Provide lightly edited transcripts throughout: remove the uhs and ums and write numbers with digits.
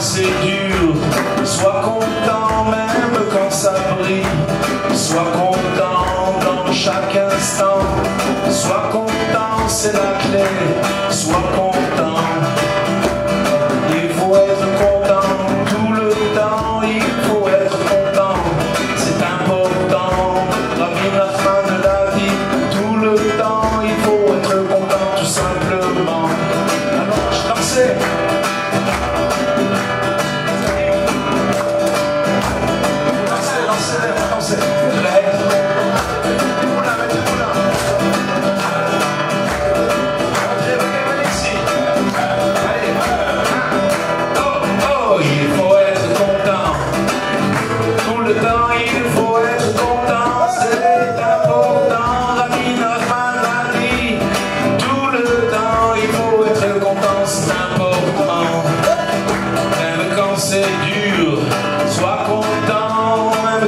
c'est dur, sois content même quand ça brille. Sois content dans chaque instant. Sois content, c'est la clé. Sois content. Il faut être content tout le temps. Il faut être content, c'est important. La vie, la fin de la vie, tout le temps. Il faut être content tout simplement. Alors je dansais.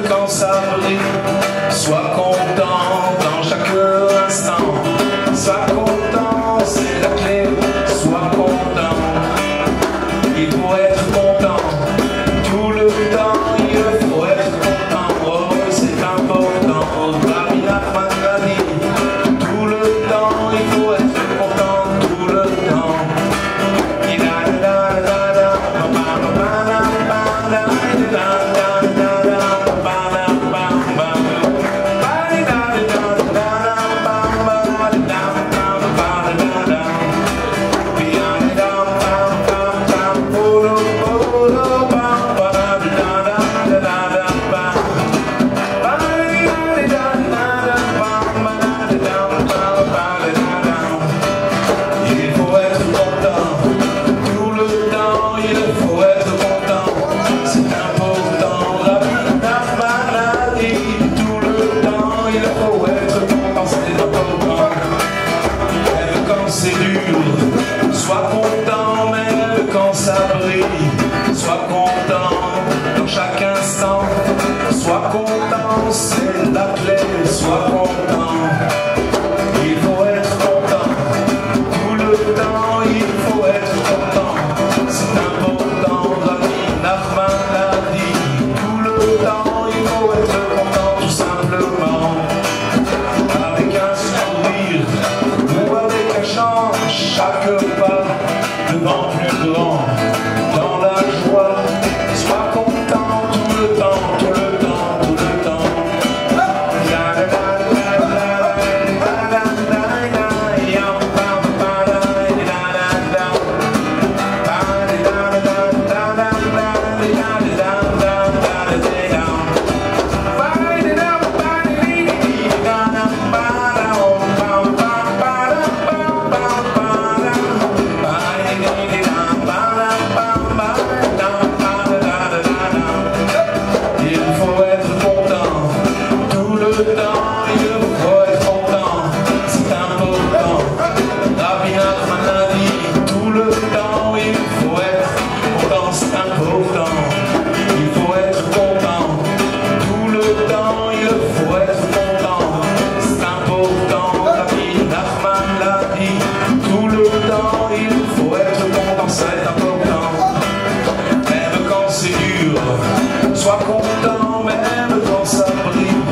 Quand ça brille, sois content dans chaque instant. Sois content, c'est la clé. Sois content. Il faut être content tout le temps. Il faut être content. Oh, c'est important. La vie, la fin de la vie. Tout le temps, il faut être content tout le temps. C'est dur, sois content même quand ça brille. Sois content dans chaque instant. Sois content, c'est la clé. Sois content. Il faut être content tout le temps. Il faut être content, c'est important. La vie, la fin de la vie, tout le temps. Il faut être content tout simplement. Avec un sourire ou avec un chant, chaque pas devant plus grand, dans la joie. Sois content tout le temps, tout le temps, tout le temps. Sois content même quand ça brille.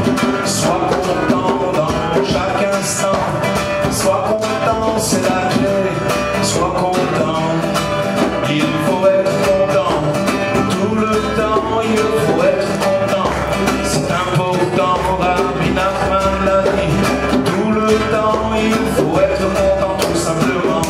Sois content dans chaque instant. Sois content, c'est la clé. Sois content. Il faut être content tout le temps. Il faut être content, c'est important. La vie, la fin de la vie, tout le temps. Il faut être content tout simplement.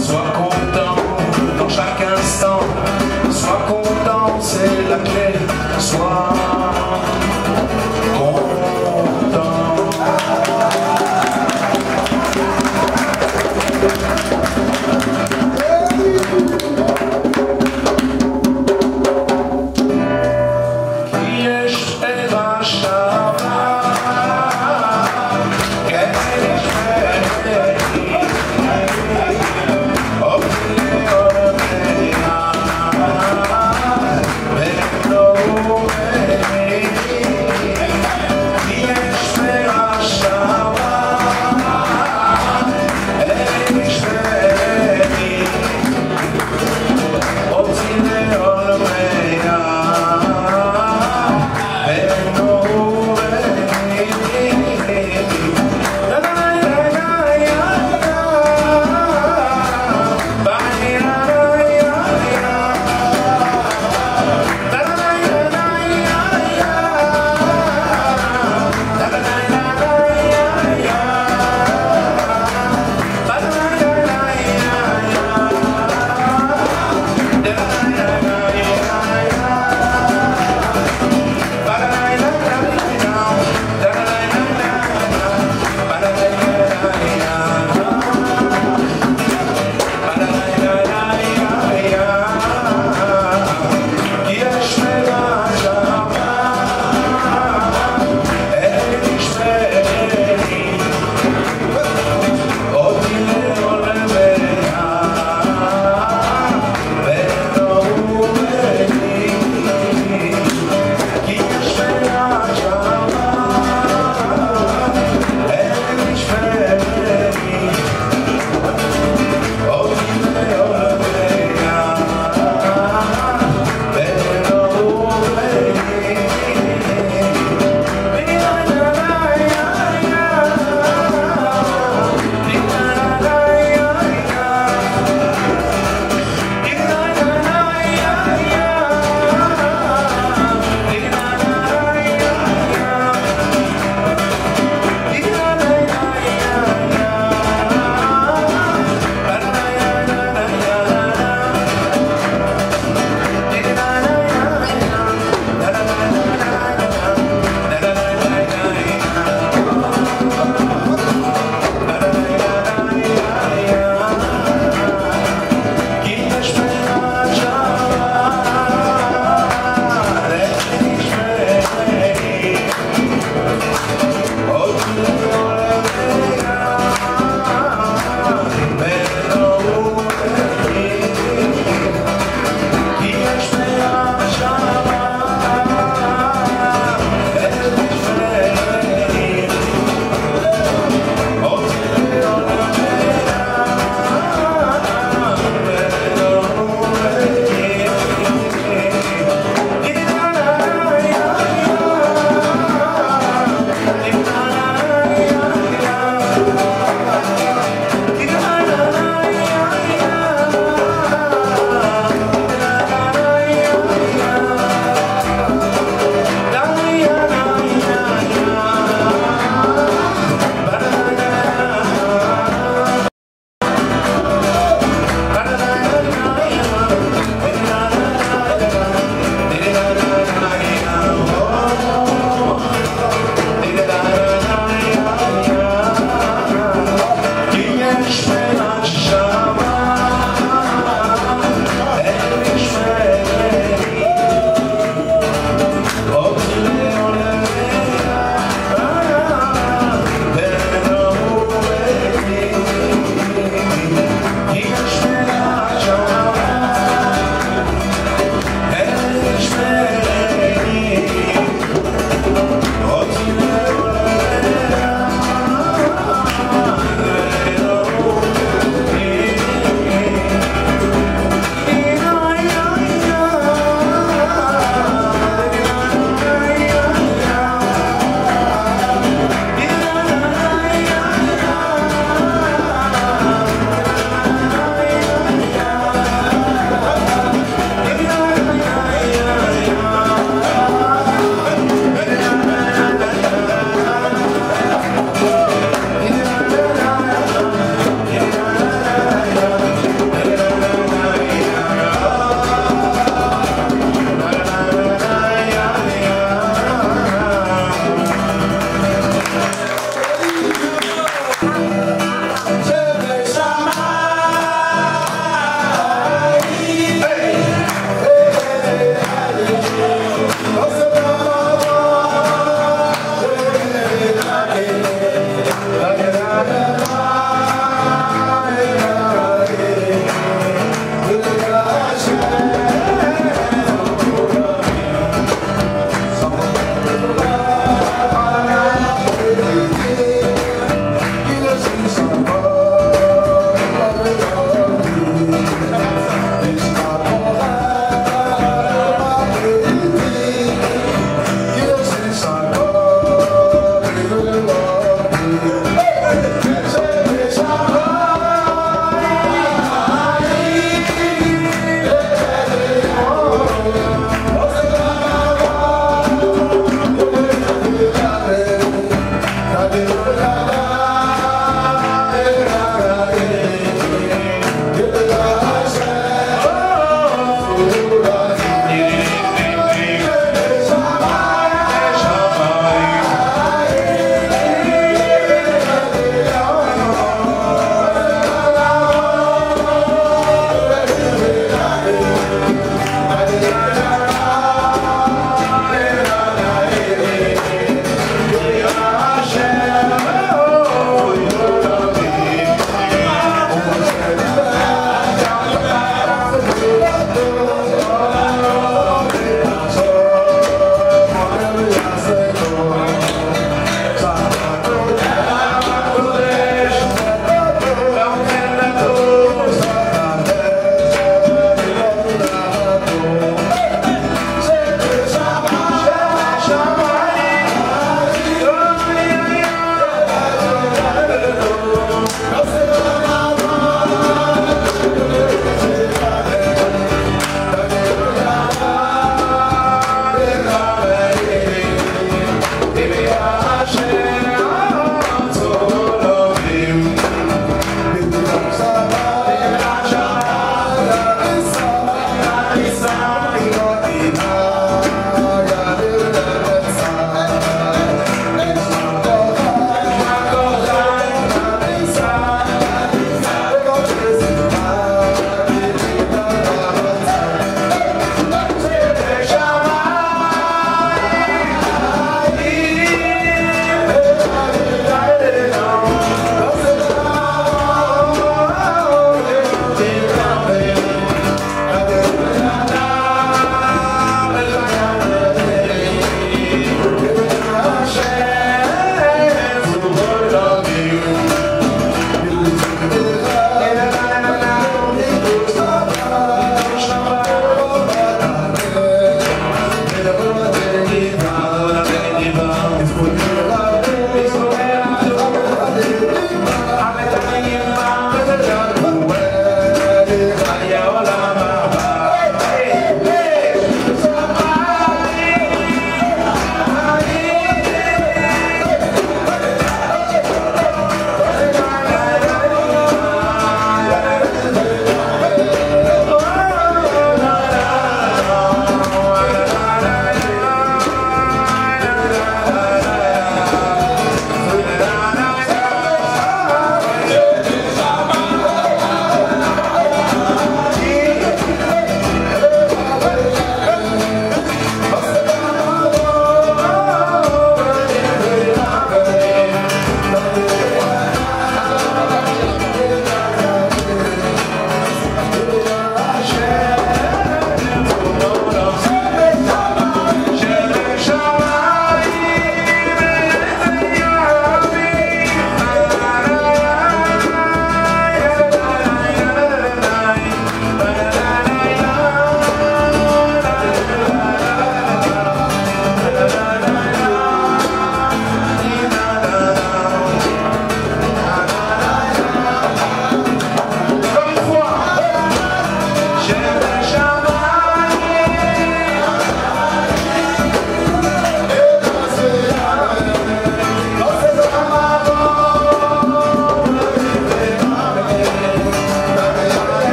Sois content dans chaque instant.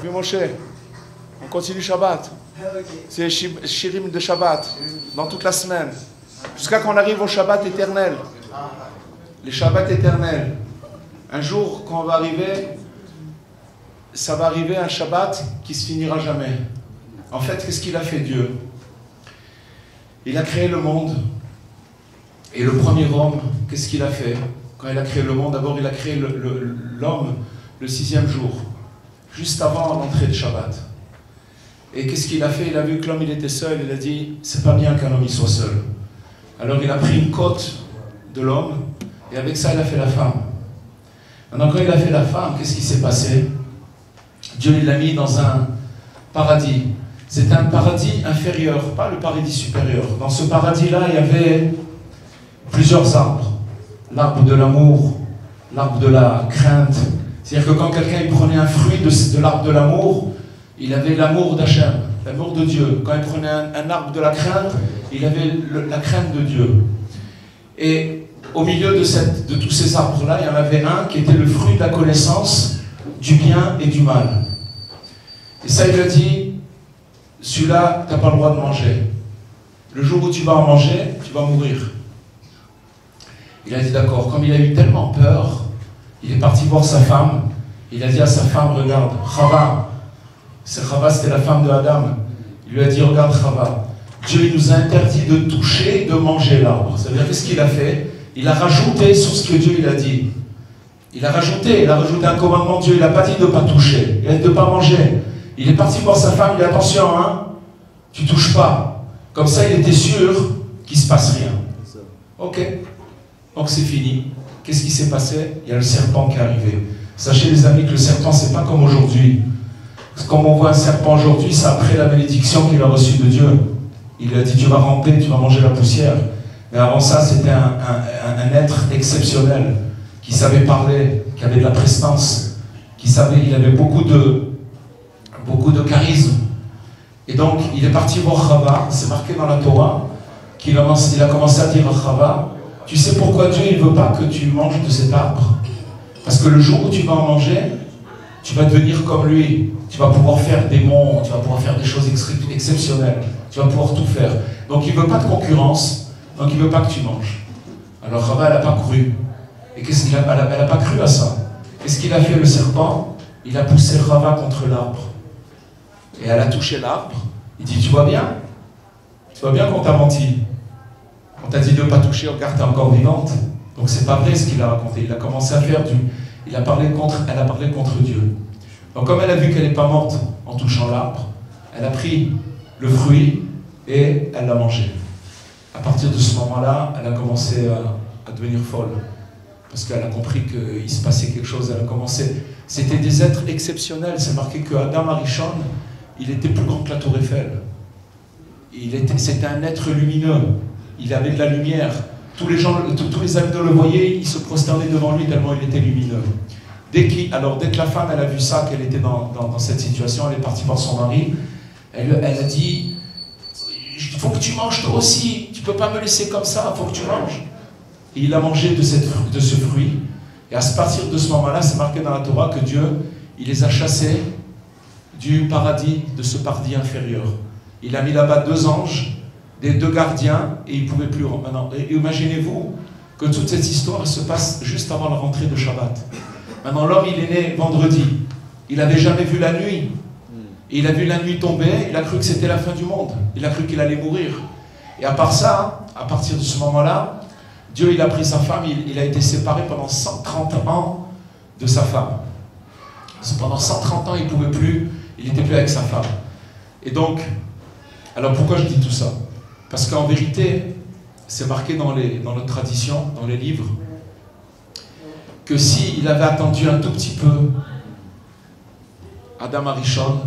T'as vu Moshe? On continue Shabbat. C'est Shirim de Shabbat, dans toute la semaine. Jusqu'à qu'on arrive au Shabbat éternel. Les Shabbats éternels. Un jour, quand on va arriver, ça va arriver un Shabbat qui se finira jamais. En fait, qu'est-ce qu'il a fait Dieu? Il a créé le monde. Et le premier homme, qu'est-ce qu'il a fait? Quand il a créé le monde, d'abord il a créé l'homme le 6e jour, juste avant l'entrée de Shabbat. Et qu'est-ce qu'il a fait? Il a vu que l'homme il était seul, il a dit, c'est pas bien qu'un homme il soit seul. Alors il a pris une côte de l'homme, et avec ça il a fait la femme. Maintenant quand il a fait la femme, qu'est-ce qui s'est passé? Dieu l'a mis dans un paradis. C'est un paradis inférieur, pas le paradis supérieur. Dans ce paradis-là, il y avait plusieurs arbres. L'arbre de l'amour, l'arbre de la crainte. C'est-à-dire que quand quelqu'un prenait un fruit de l'arbre de l'amour, il avait l'amour d'Hachem, l'amour de Dieu. Quand il prenait un arbre de la crainte, il avait la crainte de Dieu. Et au milieu de tous ces arbres-là, il y en avait un qui était le fruit de la connaissance du bien et du mal. Et ça, il a dit, celui-là, tu n'as pas le droit de manger. Le jour où tu vas en manger, tu vas mourir. Il a dit d'accord. Comme il a eu tellement peur, il est parti voir sa femme. Il a dit à sa femme, regarde, Chava. Chava, c'était la femme de Adam. Il lui a dit, regarde Chava, Dieu il nous a interdit de toucher et de manger l'arbre. C'est-à-dire, qu'est-ce qu'il a fait? Il a rajouté sur ce que Dieu il a dit. Il a rajouté un commandement de Dieu. Il n'a pas dit de ne pas toucher, il a dit de ne pas manger. Il est parti voir sa femme, il dit attention, hein, tu touches pas. Comme ça, il était sûr qu'il ne se passe rien. Ok. Donc c'est fini. Qu'est-ce qui s'est passé? Il y a le serpent qui est arrivé. Sachez les amis que le serpent, c'est pas comme aujourd'hui. Comme on voit un serpent aujourd'hui, c'est après la bénédiction qu'il a reçue de Dieu. Il lui a dit tu vas ramper, tu vas manger la poussière. Mais avant ça, c'était un être exceptionnel, qui savait parler, qui avait de la prestance, il avait beaucoup de charisme. Et donc, il est parti voir Chava, c'est marqué dans la Torah, il a commencé à dire à Chava, tu sais pourquoi Dieu ne veut pas que tu manges de cet arbre? Parce que le jour où tu vas en manger, tu vas devenir comme lui. Tu vas pouvoir faire des monts, tu vas pouvoir faire des choses exceptionnelles. Tu vas pouvoir tout faire. Donc il ne veut pas de concurrence, donc il ne veut pas que tu manges. Alors Chava, elle n'a pas cru. Et elle n'a pas cru à ça. Qu'est-ce qu'il a fait le serpent? Il a poussé Chava contre l'arbre. Et elle a touché l'arbre. Il dit, tu vois bien? Tu vois bien qu'on t'a menti. On t'a dit de ne pas toucher, regarde, t'es encore vivante. Donc c'est pas vrai ce qu'il a raconté. Il a commencé à faire elle a parlé contre Dieu. Donc comme elle a vu qu'elle n'est pas morte en touchant l'arbre, elle a pris le fruit et elle l'a mangé. À partir de ce moment-là, elle a commencé à devenir folle. Parce qu'elle a compris qu'il se passait quelque chose. Elle a commencé. C'était des êtres exceptionnels. C'est marqué que Adam Arishon, il était plus grand que la tour Eiffel. C'était un être lumineux. Il avait de la lumière. Tous les amis le voyaient, ils se prosternaient devant lui tellement il était lumineux. Dès que la femme elle a vu ça, qu'elle était dans cette situation, elle est partie voir son mari. Elle a dit, il faut que tu manges toi aussi. Tu ne peux pas me laisser comme ça, il faut que tu manges. Et il a mangé de ce fruit. Et à partir de ce moment-là, c'est marqué dans la Torah que Dieu, il les a chassés du paradis, de ce paradis inférieur. Il a mis là-bas 2 anges, des 2 gardiens, et ils ne pouvaient plus maintenant. Et imaginez-vous que toute cette histoire se passe juste avant la rentrée de Shabbat. Maintenant, l'homme, il est né vendredi. Il n'avait jamais vu la nuit. Et il a vu la nuit tomber, il a cru que c'était la fin du monde. Il a cru qu'il allait mourir. Et à part ça, à partir de ce moment-là, Dieu, il a pris sa femme, il a été séparé pendant 130 ans de sa femme. Pendant 130 ans, il n'était plus avec sa femme. Et donc, alors pourquoi je dis tout ça? Parce qu'en vérité, c'est marqué dans notre tradition, dans les livres, que s'il avait attendu un tout petit peu, Adam Arishon,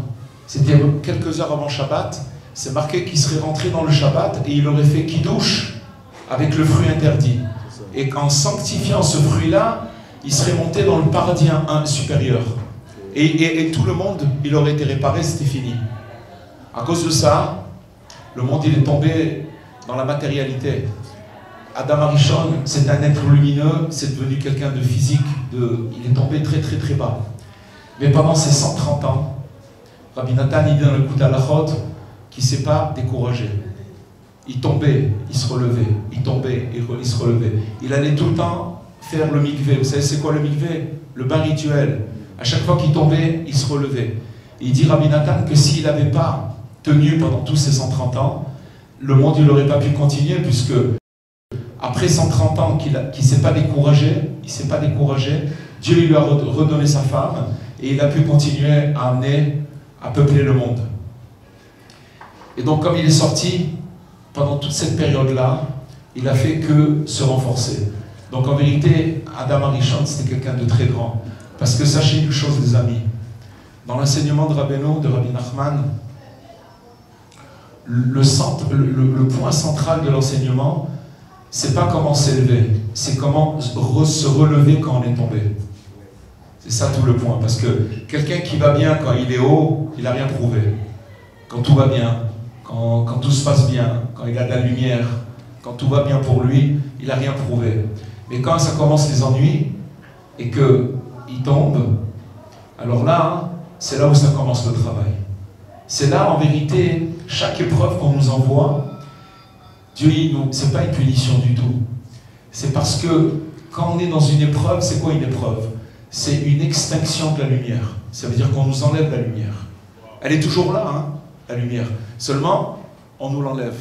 c'était quelques heures avant Shabbat, c'est marqué qu'il serait rentré dans le Shabbat et il aurait fait Kiddush avec le fruit interdit. Et qu'en sanctifiant ce fruit-là, il serait monté dans le paradis supérieur. Et tout le monde, il aurait été réparé, c'était fini. À cause de ça, le monde, il est tombé dans la matérialité. Adam Arishon, c'est un être lumineux, c'est devenu quelqu'un de physique, il est tombé très très très bas. Mais pendant ces 130 ans, Rabbi Nathan, il dit dans le Kut Halachot qu'il ne s'est pas découragé. Il tombait, il se relevait, il tombait, il se relevait. Il allait tout le temps faire le mikvé. Vous savez c'est quoi le mikvé? Le bain rituel. À chaque fois qu'il tombait, il se relevait. Et il dit Rabbi Nathan que s'il n'avait pas tenu pendant tous ces 130 ans, le monde n'aurait pas pu continuer, puisque après 130 ans qu'il ne s'est pas découragé, Dieu lui a redonné sa femme et il a pu continuer à peupler le monde. Et donc comme il est sorti, pendant toute cette période-là, il a fait que se renforcer. Donc en vérité, Adam Arishon, c'était quelqu'un de très grand. Parce que sachez une chose, les amis, dans l'enseignement de Rabbeinu, de Rabbi Nachman, le point central de l'enseignement, c'est pas comment s'élever, c'est comment se relever quand on est tombé. C'est ça tout le point. Parce que quelqu'un qui va bien quand il est haut, il n'a rien prouvé. Quand tout va bien, quand tout se passe bien, quand il a de la lumière, quand tout va bien pour lui, il n'a rien prouvé. Mais quand ça commence les ennuis, et qu'il tombe, alors là, c'est là où ça commence le travail. C'est là, en vérité, chaque épreuve qu'on nous envoie, Dieu, c'est pas une punition du tout. C'est parce que quand on est dans une épreuve, c'est quoi une épreuve? C'est une extinction de la lumière. Ça veut dire qu'on nous enlève la lumière. Elle est toujours là, hein, la lumière. Seulement, on nous l'enlève.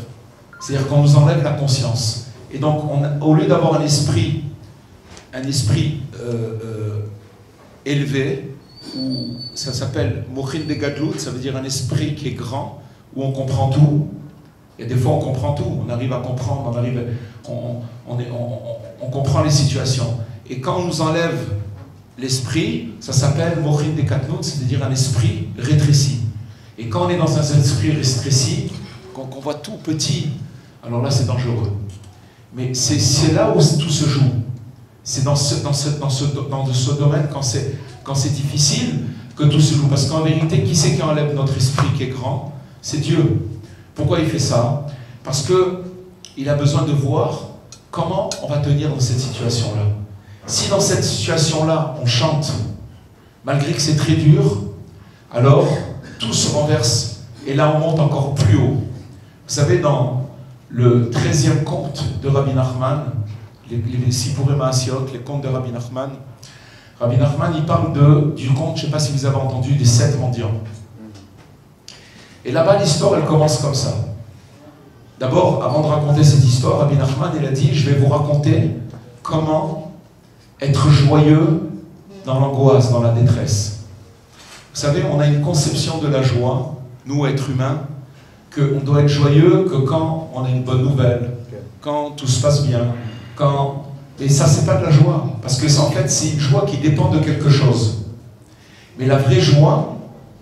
C'est-à-dire qu'on nous enlève la conscience. Et donc, au lieu d'avoir un esprit élevé, où ça s'appelle Mochin de Gadlut, ça veut dire un esprit qui est grand, où on comprend tout. Et des fois on comprend tout, on arrive à comprendre, on comprend les situations. Et quand on nous enlève l'esprit, ça s'appelle Mochin de Gadlut, c'est-à-dire un esprit rétréci. Et quand on est dans un esprit rétréci, qu'on voit tout petit, alors là c'est dangereux. Mais c'est là où tout se joue. C'est dans ce domaine, quand c'est difficile, que tout se joue. Parce qu'en vérité, qui c'est qui enlève notre esprit qui est grand? C'est Dieu. Pourquoi il fait ça? Parce qu'il a besoin de voir comment on va tenir dans cette situation-là. Si dans cette situation-là, on chante, malgré que c'est très dur, alors tout se renverse. Et là, on monte encore plus haut. Vous savez, dans le 13e conte de Rabbi Nachman, les Sipurim Maasiot, les contes de Rabbi Nachman, il parle du conte, je ne sais pas si vous avez entendu, des 7 mendiants. Et là-bas, l'histoire, elle commence comme ça. D'abord, avant de raconter cette histoire, Rabbi Nachman, il a dit, je vais vous raconter comment être joyeux dans l'angoisse, dans la détresse. Vous savez, on a une conception de la joie, nous, êtres humains, qu'on doit être joyeux que quand on a une bonne nouvelle, quand tout se passe bien, et ça, c'est pas de la joie, parce que en fait, c'est une joie qui dépend de quelque chose. Mais la vraie joie,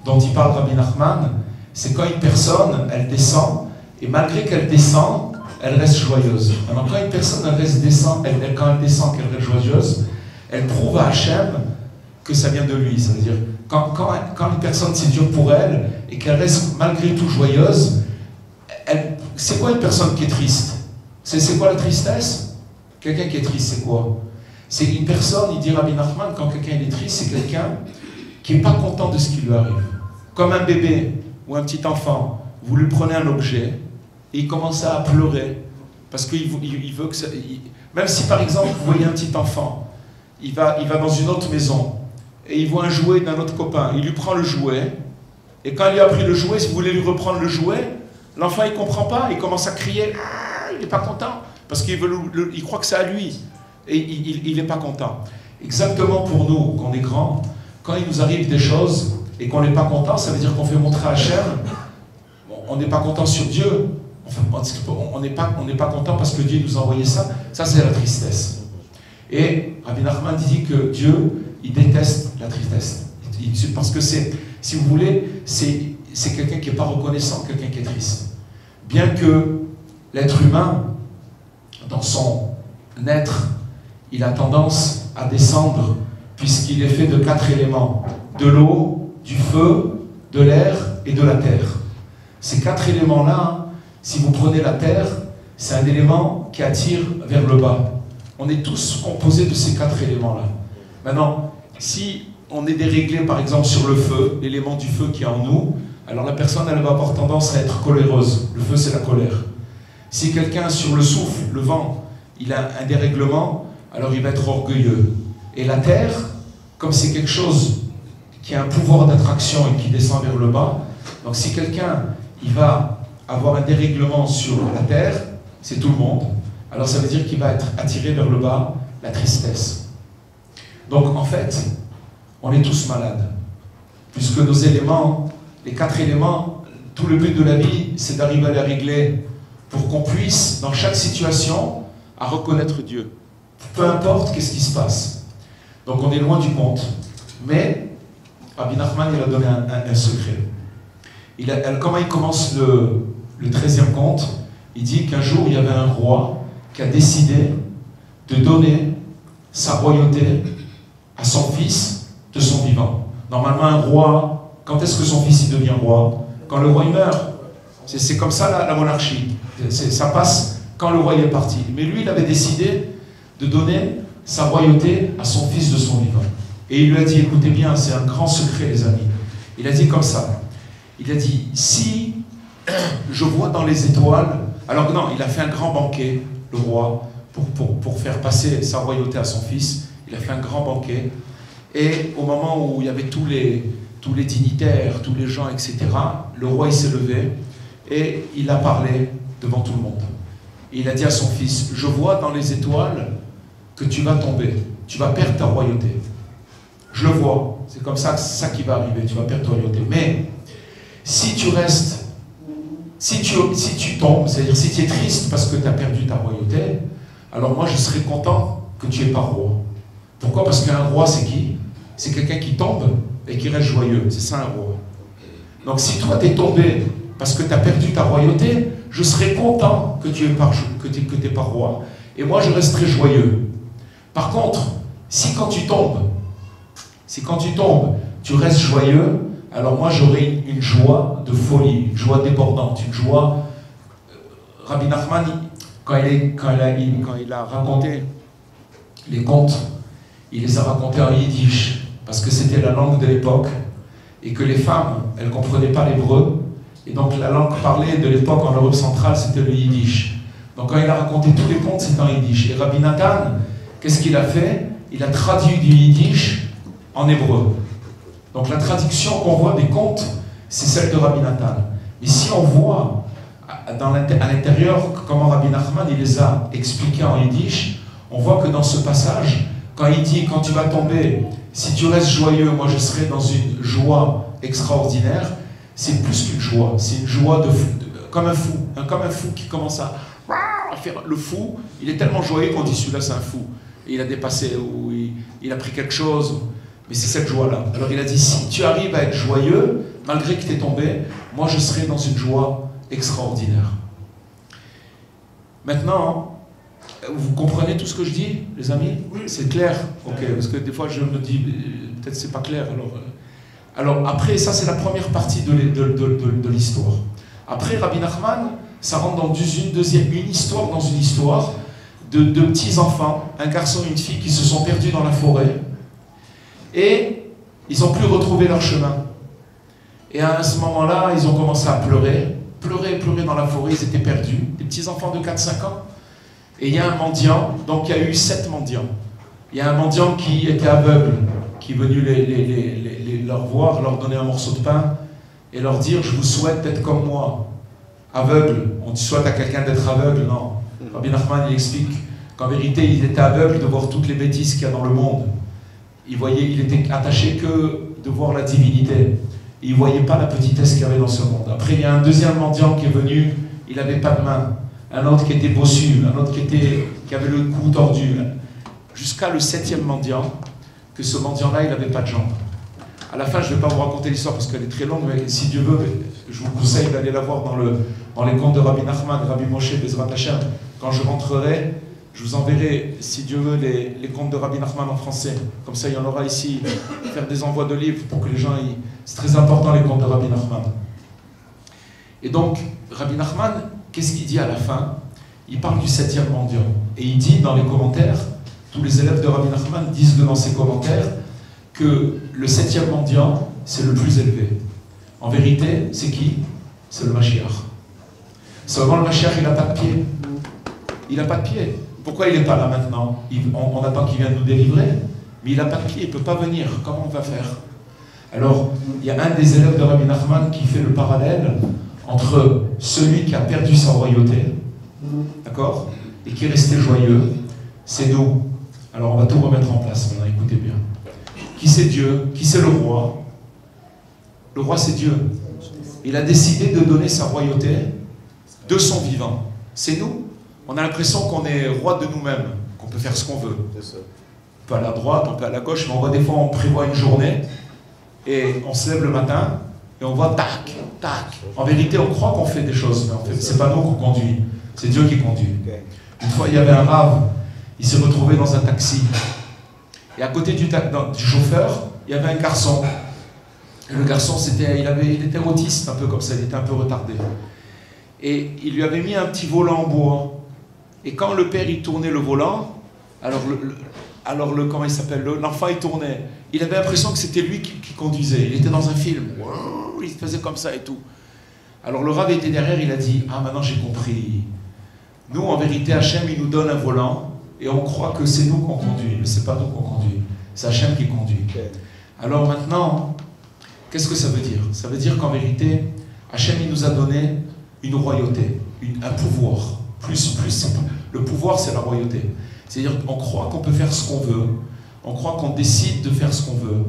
dont il parle Rabbi Nachman, c'est quand une personne, elle descend, et malgré qu'elle descend, elle reste joyeuse. Alors quand une personne, quand elle descend, qu'elle reste joyeuse, elle prouve à Hachem que ça vient de lui. Ça veut dire, quand une personne, c'est dur pour elle, et qu'elle reste malgré tout joyeuse, c'est quoi une personne qui est triste? C'est quoi la tristesse? Quelqu'un qui est triste, c'est quoi? C'est une personne, il dit Rabbi Nachman, quand quelqu'un est triste, c'est quelqu'un qui n'est pas content de ce qui lui arrive. Comme un bébé ou un petit enfant, vous lui prenez un objet et il commence à pleurer parce qu'il veut que ça... Même si par exemple, vous voyez un petit enfant, il va dans une autre maison et il voit un jouet d'un autre copain, il lui prend le jouet et quand il lui a pris le jouet, si vous voulez lui reprendre le jouet, l'enfant il ne comprend pas, il commence à crier, il n'est pas content. Parce qu'il croit que c'est à lui. Et il n'est pas content. Exactement pour nous, quand on est grand, quand il nous arrive des choses et qu'on n'est pas content, ça veut dire qu'on fait montrer à Hachem, on n'est pas content sur Dieu. Enfin, on n'est pas content parce que Dieu nous a envoyé ça. Ça, c'est la tristesse. Et Rabbi Nachman dit que Dieu, il déteste la tristesse. Parce que c'est, si vous voulez, c'est quelqu'un qui n'est pas reconnaissant, quelqu'un qui est triste. Bien que l'être humain, dans son être, il a tendance à descendre puisqu'il est fait de 4 éléments. De l'eau, du feu, de l'air et de la terre. Ces 4 éléments-là, si vous prenez la terre, c'est un élément qui attire vers le bas. On est tous composés de ces 4 éléments-là. Maintenant, si on est déréglé par exemple sur le feu, l'élément du feu qui est en nous, alors la personne elle va avoir tendance à être coléreuse. Le feu c'est la colère. Si quelqu'un sur le souffle, le vent, il a un dérèglement, alors il va être orgueilleux. Et la terre, comme c'est quelque chose qui a un pouvoir d'attraction et qui descend vers le bas, donc si quelqu'un il va avoir un dérèglement sur la terre, c'est tout le monde, alors ça veut dire qu'il va être attiré vers le bas, la tristesse. Donc en fait, on est tous malades, puisque nos éléments, les 4 éléments, tout le but de la vie, c'est d'arriver à les régler pour qu'on puisse, dans chaque situation, à reconnaître Dieu. Peu importe qu'est-ce qui se passe. Donc on est loin du compte. Mais Rabbi Nachman, il a donné un secret. Comment il commence le 13e conte? Il dit qu'un jour, il y avait un roi qui a décidé de donner sa royauté à son fils de son vivant. Normalement, un roi, quand est-ce que son fils il devient roi? Quand le roi il meurt. C'est comme ça la monarchie. Ça passe quand le roi est parti. Mais lui, il avait décidé de donner sa royauté à son fils de son vivant. Et il lui a dit, écoutez bien, c'est un grand secret, les amis. Il a dit comme ça. Il a dit, si je vois dans les étoiles... Alors non, il a fait un grand banquet, le roi, pour faire passer sa royauté à son fils. Il a fait un grand banquet. Et au moment où il y avait tous les dignitaires, tous les gens, etc., le roi, il s'est levé et il a parlé devant tout le monde. Et il a dit à son fils, je vois dans les étoiles que tu vas tomber, tu vas perdre ta royauté. Je le vois, c'est comme ça, c'est ça qui va arriver, tu vas perdre ta royauté. Mais si tu restes, si tu tombes, c'est-à-dire si tu es triste parce que tu as perdu ta royauté, alors moi je serais content que tu n'es pas roi. Pourquoi? Parce qu'un roi c'est qui? C'est quelqu'un qui tombe et qui reste joyeux, c'est ça un roi. Donc si toi tu es tombé parce que tu as perdu ta royauté, je serais content que tu n'es pas roi. Et moi je resterai joyeux. Par contre, si quand tu tombes, tu restes joyeux, alors moi j'aurai une joie de folie, une joie débordante, une joie... Rabbi Nachman, quand il a raconté les contes, il les a racontés en yiddish, parce que c'était la langue de l'époque, et que les femmes, elles ne comprenaient pas l'hébreu, et donc la langue parlée de l'époque en Europe centrale, c'était le yiddish. Donc quand il a raconté tous les contes, c'était en yiddish. Et Rabbi Nathan, qu'est-ce qu'il a fait? Il a traduit du yiddish en hébreu. Donc la traduction qu'on voit des contes, c'est celle de Rabbi Nathan. Mais si on voit à l'intérieur comment Rabbi Nachman il les a expliqués en yiddish, on voit que dans ce passage, quand il dit, quand tu vas tomber, si tu restes joyeux, moi je serai dans une joie extraordinaire, c'est plus qu'une joie, c'est une joie comme un fou qui commence à faire le fou, il est tellement joyeux qu'on dit celui-là c'est un fou. Et il a dépassé, ou il a pris quelque chose, mais c'est cette joie-là. Alors il a dit, si tu arrives à être joyeux, malgré que tu es tombé, moi je serai dans une joie extraordinaire. Maintenant, vous comprenez tout ce que je dis, les amis? C'est clair? Ok, parce que des fois je me dis, peut-être c'est pas clair. Alors après, ça c'est la première partie de l'histoire. Après, Rabbi Nachman, ça rentre dans une histoire dans une histoire de petits enfants, un garçon et une fille qui se sont perdus dans la forêt et ils n'ont plus retrouvé leur chemin. Et à ce moment-là, ils ont commencé à pleurer dans la forêt, ils étaient perdus, des petits enfants de 4-5 ans. Et il y a un mendiant, donc il y a eu 7 mendiants. Il y a un mendiant qui était aveugle, qui est venu leur voir, leur donner un morceau de pain et leur dire, je vous souhaite d'être comme moi. Aveugle, on souhaite à quelqu'un d'être aveugle, non. Rabbi Nachman il explique qu'en vérité il était aveugle de voir toutes les bêtises qu'il y a dans le monde. Il était attaché que de voir la divinité. Et il ne voyait pas la petitesse qu'il y avait dans ce monde. Après il y a un deuxième mendiant qui est venu, il n'avait pas de main. Un autre qui était bossu, un autre qui avait le cou tordu. Jusqu'à le 7e mendiant, que ce mendiant-là il n'avait pas de jambes. À la fin, je ne vais pas vous raconter l'histoire parce qu'elle est très longue, mais si Dieu veut, je vous conseille d'aller la voir dans les contes de Rabbi Nachman, Rabbi Moshe, Bezrat Hashem. Quand je rentrerai, je vous enverrai, si Dieu veut, les contes de Rabbi Nachman en français. Comme ça, il y en aura ici, faire des envois de livres pour que les gens... C'est très important, les contes de Rabbi Nachman. Et donc, Rabbi Nachman, qu'est-ce qu'il dit à la fin? Il parle du 7e mendiant. Et il dit dans les commentaires, tous les élèves de Rabbi Nachman disent que dans ses commentaires, que le 7e mendiant, c'est le plus élevé. En vérité, c'est qui? C'est le Mashiach. Seulement le Mashiach, il n'a pas de pied. Il n'a pas de pied. Pourquoi il n'est pas là maintenant? On attend qu'il vienne nous délivrer, mais il n'a pas de pied, il ne peut pas venir. Comment on va faire? Alors, il y a un des élèves de Rabbi Nachman qui fait le parallèle entre celui qui a perdu sa royauté, d'accord, et qui est resté joyeux, c'est nous. Alors, on va tout remettre en place maintenant, écoutez bien. Qui c'est Dieu? Qui c'est le roi? Le roi, c'est Dieu. Il a décidé de donner sa royauté de son vivant. C'est nous. On a l'impression qu'on est roi de nous-mêmes, qu'on peut faire ce qu'on veut. On peut aller à droite, on peut aller à gauche, mais on voit des fois, on prévoit une journée, et on se lève le matin, et on voit tac, tac. En vérité, on croit qu'on fait des choses, mais en fait, c'est pas nous qu'on conduit, c'est Dieu qui conduit. Une fois, il y avait un rave, il s'est retrouvé dans un taxi. Et à côté du chauffeur, il y avait un garçon. Et le garçon, il était autiste, un peu comme ça, il était un peu retardé. Et il lui avait mis un petit volant en bois. Et quand le père, il tournait le volant, alors comment il s'appelle, l'enfant, il tournait. Il avait l'impression que c'était lui qui conduisait. Il était dans un film. Il faisait comme ça et tout. Alors le rabbin était derrière, il a dit, ah, maintenant j'ai compris. Nous, en vérité, Hachem, il nous donne un volant. Et on croit que c'est nous qu'on conduit, mais c'est pas nous qu'on conduit. C'est Hachem qui conduit. Alors maintenant, qu'est-ce que ça veut dire? Ça veut dire qu'en vérité, Hachem, il nous a donné une royauté, un pouvoir. Le pouvoir, c'est la royauté. C'est-à-dire qu'on croit qu'on peut faire ce qu'on veut. On croit qu'on décide de faire ce qu'on veut.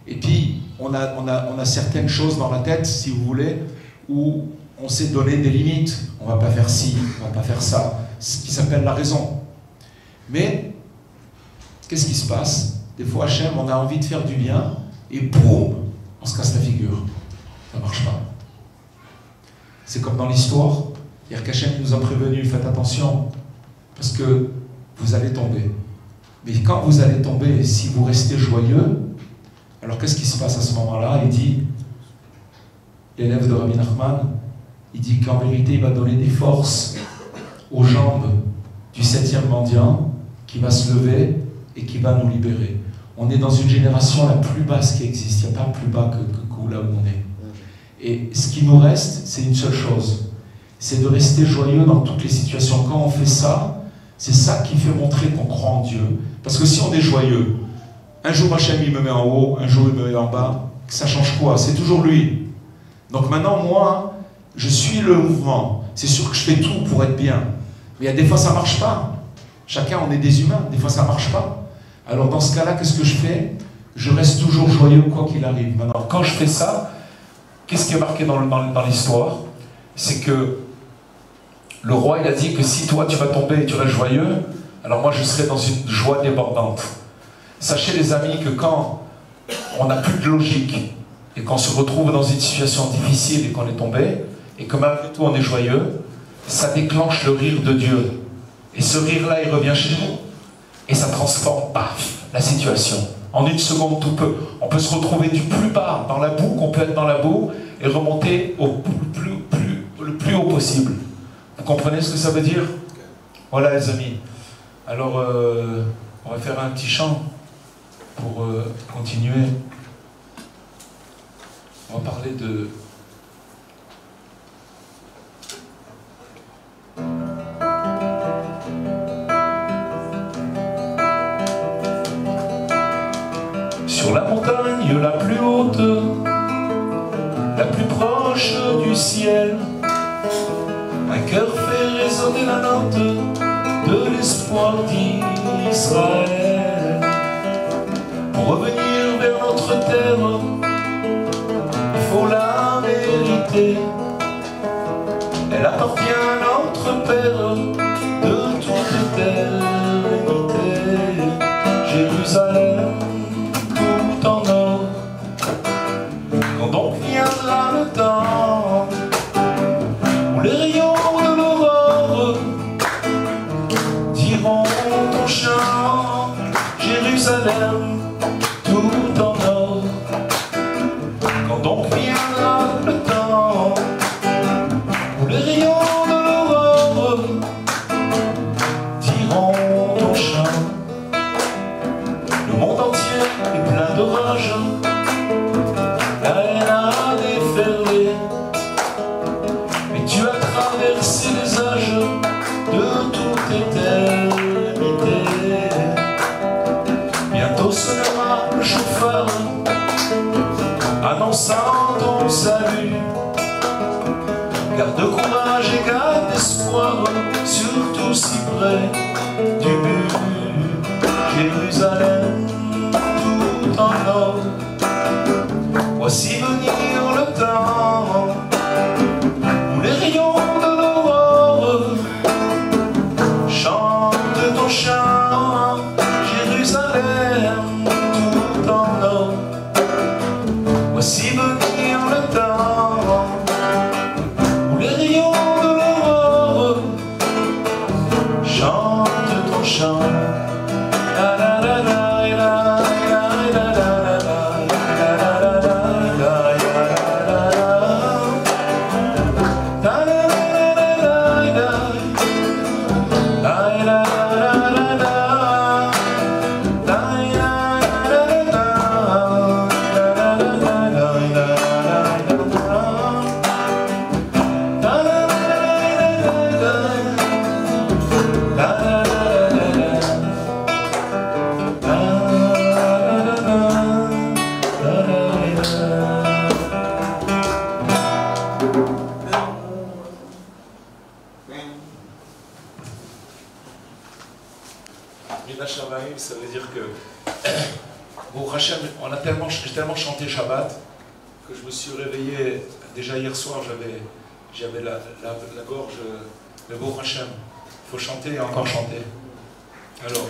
Et puis, on a certaines choses dans la tête, si vous voulez, où on s'est donné des limites. On ne va pas faire ci, on ne va pas faire ça. Ce qui s'appelle la raison. Mais, qu'est-ce qui se passe? Des fois, Hachem, on a envie de faire du bien, et boum, on se casse la figure. Ça ne marche pas. C'est comme dans l'histoire. C'est-à-dire qu'Hachem nous a prévenu, faites attention, parce que vous allez tomber. Mais quand vous allez tomber, si vous restez joyeux, alors qu'est-ce qui se passe à ce moment-là? Il dit, l'élève de Rabbi Nachman, il dit qu'en vérité, il va donner des forces aux jambes du 7e mendiant, qui va se lever et qui va nous libérer. On est dans une génération la plus basse qui existe. Il n'y a pas plus bas que là où on est. Et ce qui nous reste, c'est une seule chose. C'est de rester joyeux dans toutes les situations. Quand on fait ça, c'est ça qui fait montrer qu'on croit en Dieu. Parce que si on est joyeux, un jour Hachem il me met en haut, un jour il me met en bas, ça change quoi? C'est toujours lui. Donc maintenant, moi, je suis le mouvement. C'est sûr que je fais tout pour être bien. Mais il y a des fois, ça ne marche pas. Chacun, on est des humains, des fois ça ne marche pas. Alors dans ce cas-là, qu'est-ce que je fais? Je reste toujours joyeux quoi qu'il arrive. Maintenant, quand je fais ça, qu'est-ce qui est marqué dans l'histoire? C'est que le roi, il a dit que si toi tu vas tomber et tu restes joyeux, alors moi je serai dans une joie débordante. Sachez les amis que quand on n'a plus de logique et qu'on se retrouve dans une situation difficile et qu'on est tombé, et que malgré tout on est joyeux, ça déclenche le rire de Dieu. Et ce rire-là, il revient chez nous. Et ça transforme, paf, la situation. En une seconde, on peut se retrouver du plus bas, dans la boue, qu'on peut être dans la boue, et remonter le plus haut possible. Vous comprenez ce que ça veut dire? Voilà les amis. Alors, on va faire un petit chant pour continuer. On va parler de... Sur la montagne la plus haute, la plus proche du ciel, un cœur fait résonner la note de l'espoir d'Israël. Pour revenir vers notre terre, il faut la mériter. Elle appartient à notre Père de toute éternité. Jérusalem tout en or, quand donc viendra le temps où les rayons de l'aurore diront ton chant. Jérusalem tout en or, quand donc viendra le temps où les rayons de l'aurore diront ton chant. Le monde entier est plein de âges, la haine a déferlé. Mais tu as traversé les âges de toute éternité. Bientôt sonnera le chauffeur annonçant ton salut. Garde courage et garde espoir, surtout si près du but. Jérusalem tout en or, voici venir le temps où les rayons de l'aurore chantent ton chant. Jérusalem tout en or, voici venir le temps où les rayons de l'aurore chantent ton chant. Ça veut dire que bon, Hachem, j'ai tellement chanté Shabbat que je me suis réveillé déjà hier soir, j'avais la gorge, mais bon, Hachem, il faut chanter et encore chanter. Alors.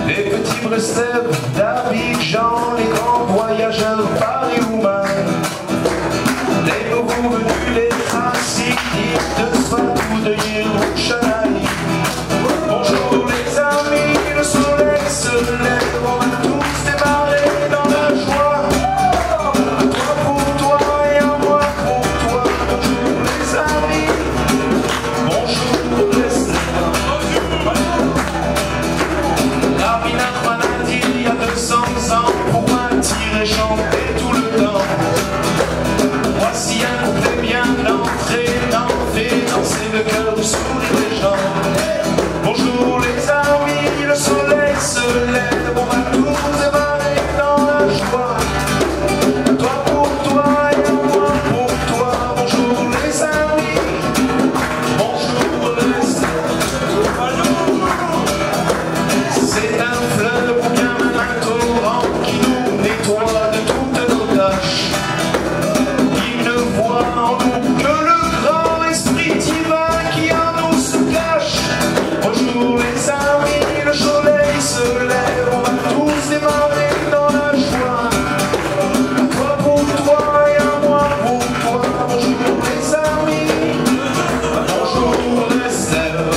Les petits Breslev, David, Jean, les grands voyageurs, Paris ou Main, les nouveaux venus, les Chassidim de Sfat ou de Yerushalayim. Bonjour les amis, le soleil se lève, on va tous démarrer dans la joie. Toi pour toi et à moi pour toi. Bonjour les amis, bonjour les Rabbi Nachman a dit il y a 200 ans, pour mentir et chanter tout le temps. Voici un couplet bien entraînant, fait danser le cœur sous les gens. Bonjour les amis, le soleil se lève, on va tous démarrer dans la joie. Toi pour toi et moi pour toi. Bonjour les amis, bonjour les c'est un fleuve ou bien un torrent qui nous nettoie de toutes nos tâches. Il ne voit en nous que le grand esprit divin qui en nous se cache. Bonjour les amis, le soleil se lève, on va tous démarrer dans la joie. Toi pour toi et à moi pour toi. Bonjour les amis, bonjour les sœurs.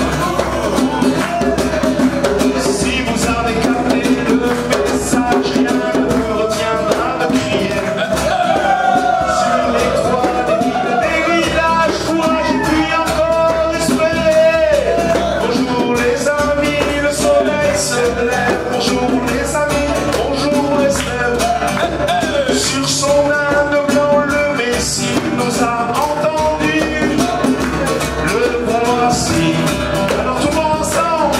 Si vous avez capté le message, rien ne vous retiendra de crier. Sur les toits des villes, des villages, moi j'ai pu encore espérer. Bonjour les amis, le soleil se lève. Bonjour les amis, bonjour les sœurs. Sur son âne blanc, le Messie nous a entendus. Le voici. Alors tout le monde ensemble.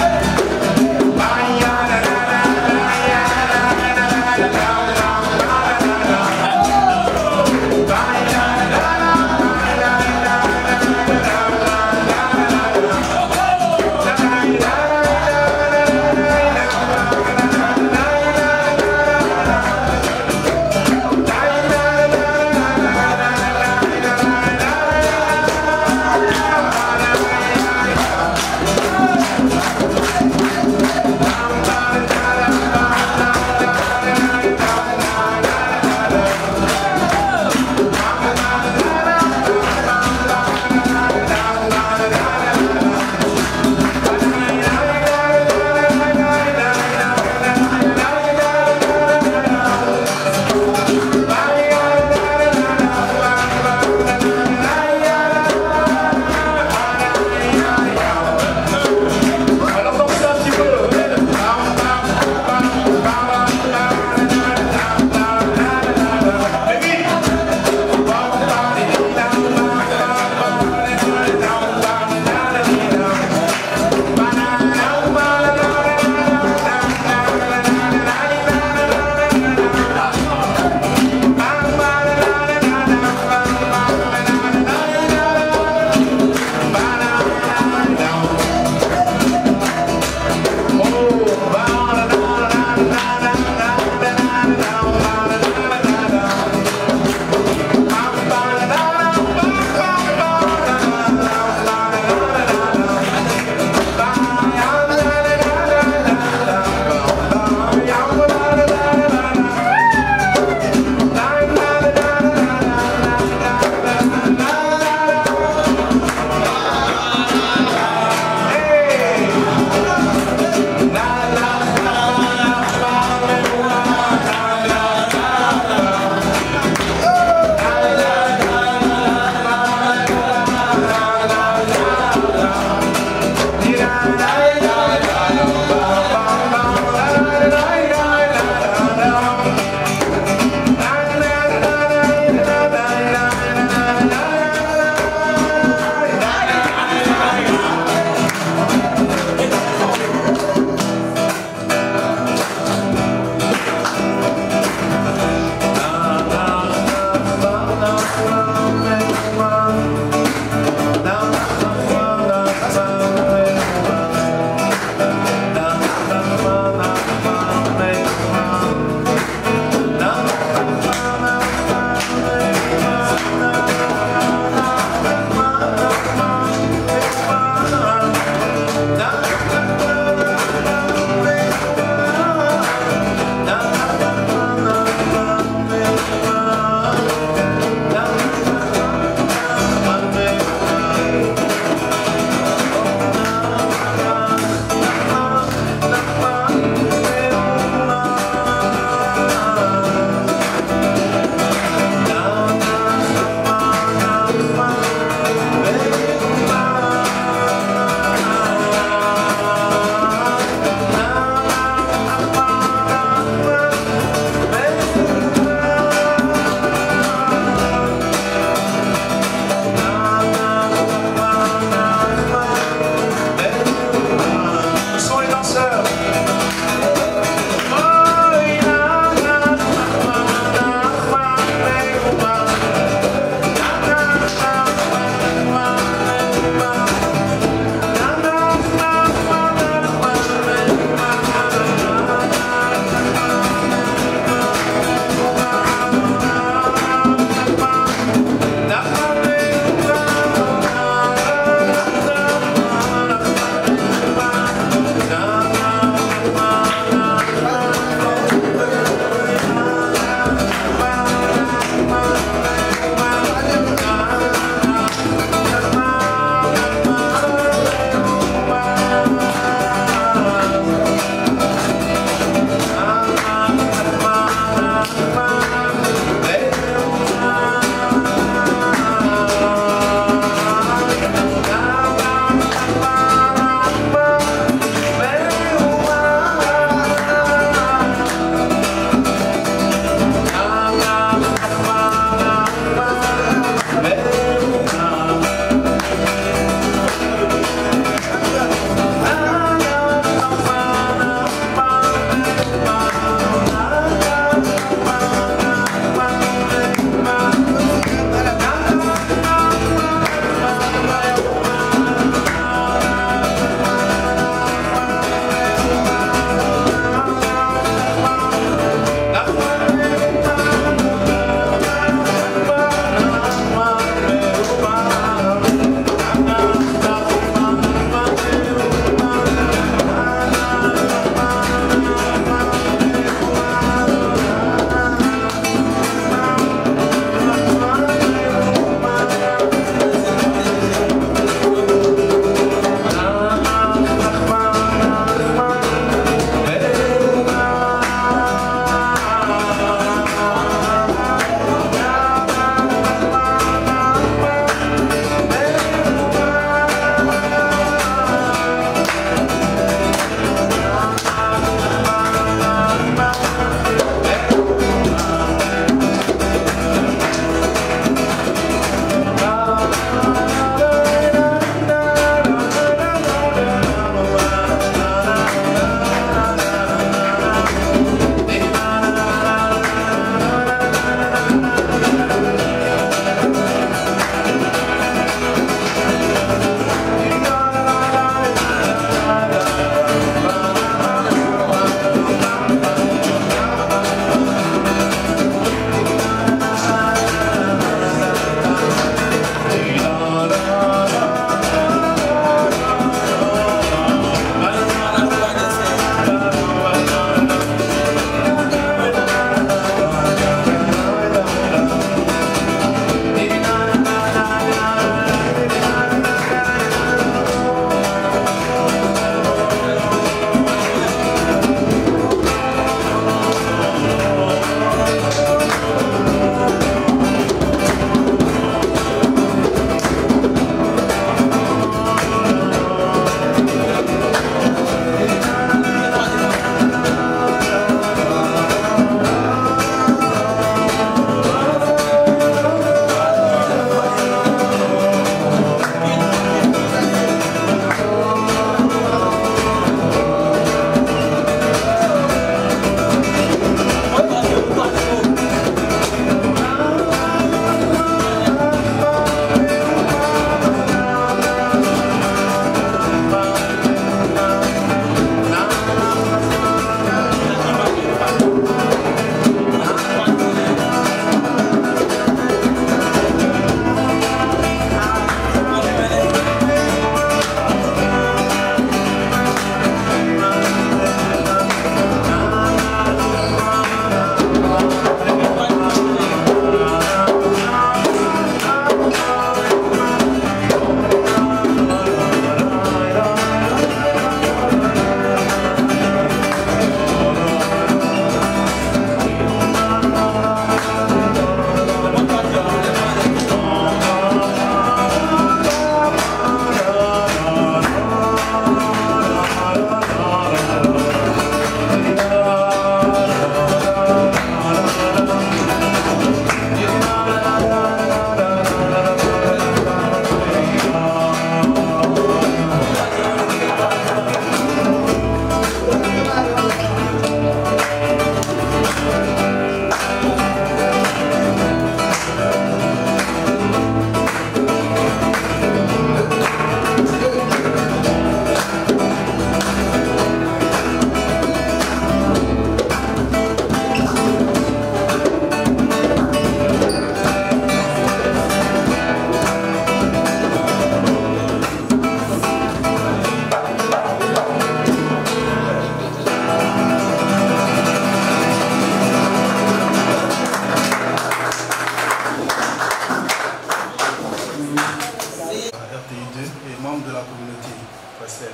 pasteur.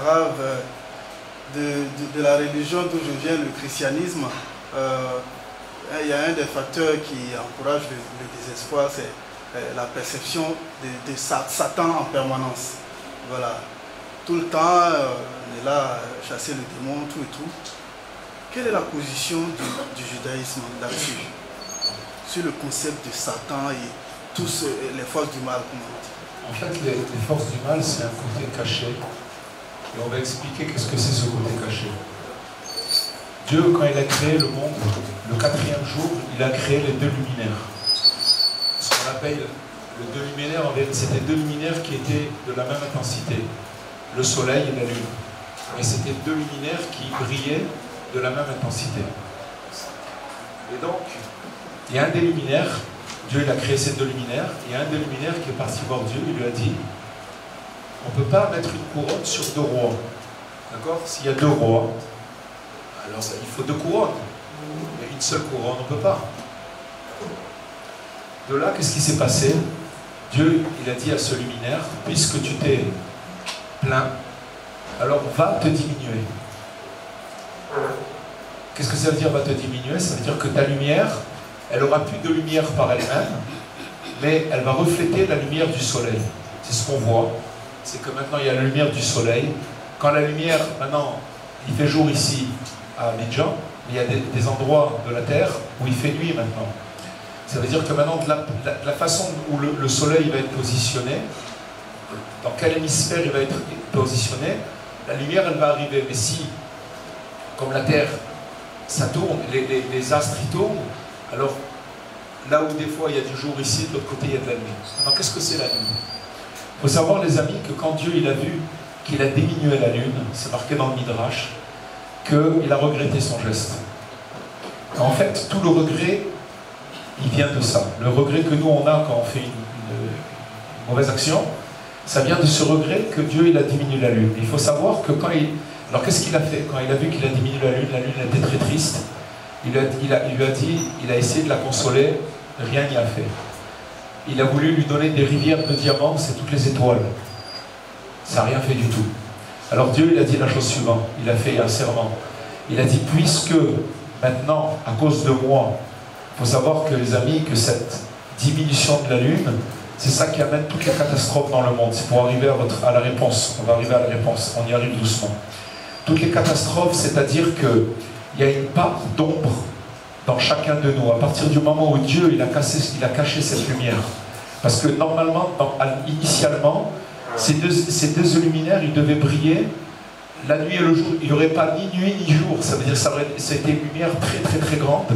Rav, de la religion d'où je viens, le christianisme, il y a un des facteurs qui encourage le désespoir, c'est la perception de Satan en permanence. Voilà. Tout le temps, on est là à chasser le démon, tout et tout. Quelle est la position du judaïsme là-dessus, sur le concept de Satan et tous les forces du mal, comme on dit? En fait, les forces du mal, c'est un côté caché. Et on va expliquer qu'est-ce que c'est ce côté caché. Dieu, quand il a créé le monde, le 4e jour, il a créé les 2 luminaires. Ce qu'on appelle les 2 luminaires, en fait, c'était 2 luminaires qui étaient de la même intensité. Le soleil et la lune. Et c'était 2 luminaires qui brillaient de la même intensité. Et donc, il y a un des luminaires, Dieu il a créé ces 2 luminaires, et un des luminaires qui est parti voir Dieu, il lui a dit, on ne peut pas mettre une couronne sur 2 rois. D'accord? S'il y a 2 rois, alors il faut 2 couronnes. Mais une seule couronne, on ne peut pas. De là, qu'est-ce qui s'est passé? Dieu, il a dit à ce luminaire, puisque tu t'es plein, alors va te diminuer. Qu'est-ce que ça veut dire va te diminuer? Ça veut dire que ta lumière, elle aura plus de lumière par elle-même, mais elle va refléter la lumière du soleil. C'est ce qu'on voit. C'est que maintenant il y a la lumière du soleil. Quand la lumière, maintenant, il fait jour ici à Abidjan, il y a des endroits de la Terre où il fait nuit maintenant. Ça veut dire que maintenant, de la façon où le soleil va être positionné, dans quel hémisphère il va être positionné, la lumière elle va arriver. Mais si, comme la Terre, ça tourne, les astres ils tournent, alors là où des fois il y a du jour ici, de l'autre côté il y a de la nuit. Alors qu'est-ce que c'est la nuit? Il faut savoir les amis que quand Dieu il a vu qu'il a diminué la lune, c'est marqué dans le Midrash, qu'il a regretté son geste. En fait, tout le regret, il vient de ça. Le regret que nous on a quand on fait une mauvaise action, ça vient de ce regret que Dieu il a diminué la lune. Il faut savoir que quand il... Alors qu'est-ce qu'il a fait? Quand il a vu qu'il a diminué la lune était très triste. Il lui a dit, il a essayé de la consoler, rien n'y a fait. Il a voulu lui donner des rivières de diamants, c'est toutes les étoiles. Ça n'a rien fait du tout. Alors Dieu il a dit la chose suivante, il a fait un serment. Il a dit, puisque maintenant, à cause de moi, il faut savoir que les amis, que cette diminution de la lune, c'est ça qui amène toutes les catastrophes dans le monde. C'est pour arriver à la réponse. On va arriver à la réponse, on y arrive doucement. Toutes les catastrophes, c'est-à-dire qu'il y a une part d'ombre dans chacun de nous. À partir du moment où Dieu il a caché cette lumière. Parce que normalement, initialement, ces deux luminaires, ils devaient briller la nuit et le jour. Il n'y aurait pas ni nuit ni jour. Ça veut dire que ça été une lumière très très très grande.